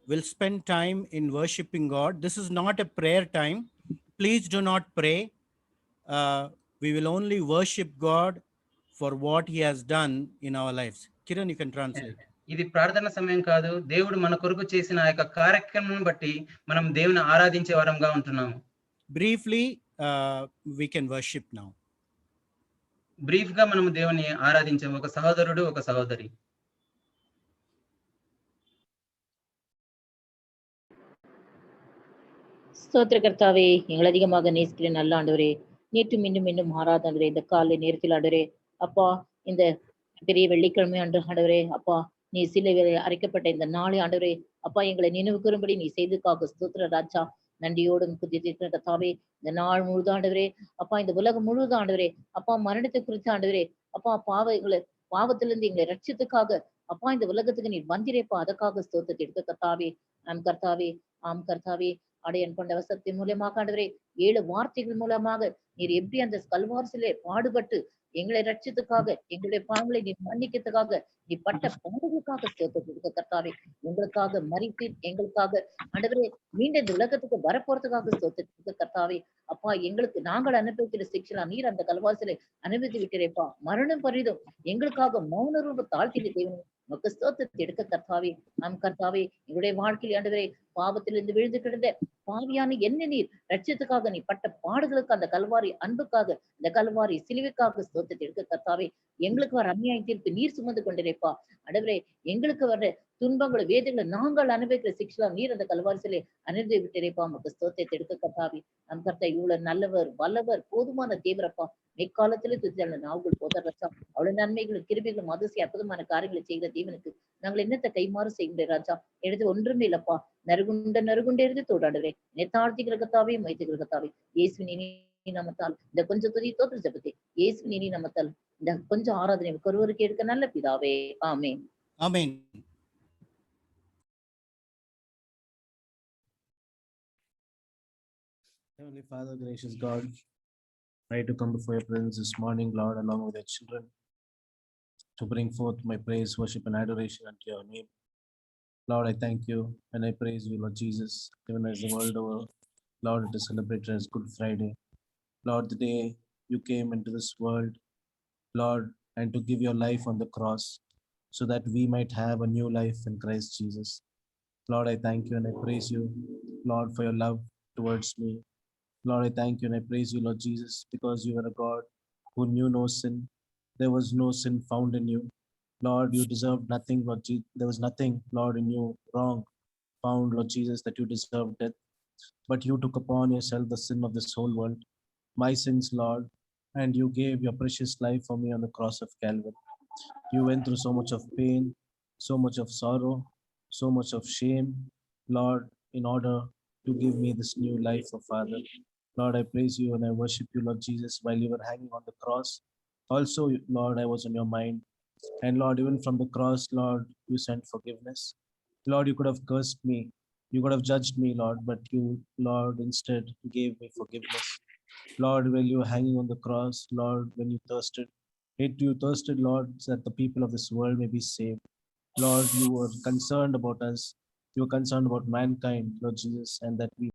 will spend time in worshiping God. This is not a prayer time. Please do not pray. We will only worship God for what he has done in our lives. Kiran, you can translate. ఇది ప్రార్థన సమయం కాదు, దేవుడు మన కొరకు చేసిన ఆ యొక్క కార్యక్రమం బట్టి మనం దేవుని ఆరాధించే వారంగా ఉంటున్నాము. Briefly, we can worship now. Brief గా మనం దేవుని ఆరాధించే ఒక సహోదరుడు, ఒక సహోదరి. ஸ்தோத்திரகர்த்தாவே, எங்கள் அதிகமாக நேசிக்கிற நல்ல ஆண்டவரே, நேற்று மீண்டும் மீண்டும் மாறாதவரே, இந்த காலை நேரத்தில் ஆண்டவரே அப்பா, இந்த பெரிய வெள்ளிக்கிழமை ஆண்டவரே அப்பா, நீ சிலுவையில் அரைக்கப்பட்ட இந்த நாளை ஆண்டவரே அப்பா, எங்களை நினைவு கூறும்படி நீ செய்ததுக்காக ஸ்தோத்திர ராஜா. நன்றியோடு குதித்திருக்கிற கர்த்தாவே, இந்த நாள் முழுதும் ஆண்டவரே அப்பா, இந்த உலகம் முழுதும் ஆண்டவரே அப்பா, மரணத்தை குறித்து ஆண்டவரே அப்பா, பாவத்திலிருந்து எங்களை ரட்சித்துக்காக அப்பா, இந்த உலகத்துக்கு நீர் வந்திரேப்பா, அதற்காக ஸ்தோத்திரத்தை எடுக்க கர்த்தாவே. ஆம் கர்த்தாவே, அடையன் கொண்ட வசத்தின் மூலமாக ஆண்டவரே 7 வார்த்தைகள் மூலமாக நீர் எப்படி அந்த கல்வாரிசிலே பாடுபட்டு எங்களை ரட்சித்துக்காக, எங்களுடைய பாவங்களை நீ மன்னிக்கிறதுக்காக நீ பட்ட பாடுகளுக்காக ஸ்தோத்திரத்தை கர்த்தாவே. உங்களுக்காக மரித்து எங்களுக்காக ஆண்டவரே மீண்டும் இந்த உலகத்துக்கு வரப்போறதுக்காக ஸ்தோத்திரத்தை கர்த்தாவே. அப்பா, எங்களுக்கு நாங்கள் அனுபவிக்கிற சிக்ஷலாம் நீர் அந்த கல்வாரிசிலே அனுபவித்து விட்டீரேப்பா. மரணம் பரிதும் எங்களுக்காக மௌன ரூப தாழ்த்தின தேவன் உமக்கு ஸ்தோத்திரத்தை எடுக்க கர்த்தாவே. நாம் கர்த்தாவே, எங்களுடைய வாழ்க்கையில் ஆண்டவரே பாவத்திலிருந்து விழுந்து கிடந்த பாவியான என்ன நீர் ரட்சத்துக்காக நீ பட்ட பாடுகளுக்கு, அந்த கல்வாரி அன்புக்காக, இந்த கல்வாரி சிலுவைக்காக ஸ்தோத்திரத்தை எடுக்க கர்த்தாவே. எங்களுக்கு வர அநியாய தீர்ப்பு நீர் சுமந்து கொண்டிருப்பா. ஆண்டவரேப்பா. ஆண்டவரே, எங்களுக்கு வர்ற துன்பங்களை, வேதங்களை நாங்கள் அனுபவிக்கிற சிக்ஷலாம் நீர் அந்த கல்வாரிசிலே அனுபவித்தீரேப்பா. உமக்கு ஸ்தோத்திரத்தை எடுக்க கர்த்தாவே. நம் கர்த்தர் இவ்வளவு நல்லவர், வல்லவர், போதுமான தேவரப்பா. எக்காலத்திலே துதித்தால் நாவுகள் போதரச்சா. அவ்வளவு நன்மைகளும் கிருபைகளும் அதிசய அற்புதமான காரியங்களை செய்கிற தேவனுக்கு நாங்கள் என்னத்தை கைமாறு செய்கின்ற ராஜா? எடுத்து ஒன்றுமே இல்லப்பா. நறுகுண்டே இருந்து தோடாடுகிறேன். நெத்தாழ்த்திக்கிற கத்தாவே, மைத்துக்கிற கத்தாவே. இயேசுவின் இனி நாமத்தால் இந்த கொஞ்சம் துதி தோற்று ஜெபத்தை இயேசுவின் இனி நாமத்தால் இந்த கொஞ்சம் ஆராதனை ஒருவருக்கு எடுக்க நல்ல பிதாவே. ஆமென். Amen. Heavenly Father, gracious God, I to come before your presence this morning, Lord, along with your children, to bring forth my praise, worship, and adoration unto your name. Lord, I thank you and I praise you, Lord Jesus, even as the world over, Lord, it is celebrated as Good Friday. Lord, the day you came into this world, Lord, and to give your life on the cross so that we might have a new life in Christ Jesus. Lord, I thank you and I praise you, Lord, for your love towards me. Lord, I thank you and I praise you, Lord Jesus, because you are a God who knew no sin. There was no sin found in you. Lord, you deserved nothing, Lord Jesus. There was nothing, Lord, in you wrong found, Lord Jesus, that you deserved death. But you took upon yourself the sin of this whole world, my sins, Lord, and you gave your precious life for me on the cross of Calvary. You went through so much of pain, so much of sorrow, so much of shame, Lord, in order to give me this new life, oh Father. Lord, I praise you and I worship you, Lord Jesus, while you were hanging on the cross. Also, Lord, I was on your mind. And Lord, even from the cross, Lord, you sent forgiveness. Lord, you could have cursed me. You could have judged me, Lord, but you, Lord, instead gave me forgiveness. Lord, while you were hanging on the cross, Lord, when you thirsted, Lord, so that the people of this world may be saved. Lord, you were concerned about us. You were concerned about mankind, Lord Jesus, and that we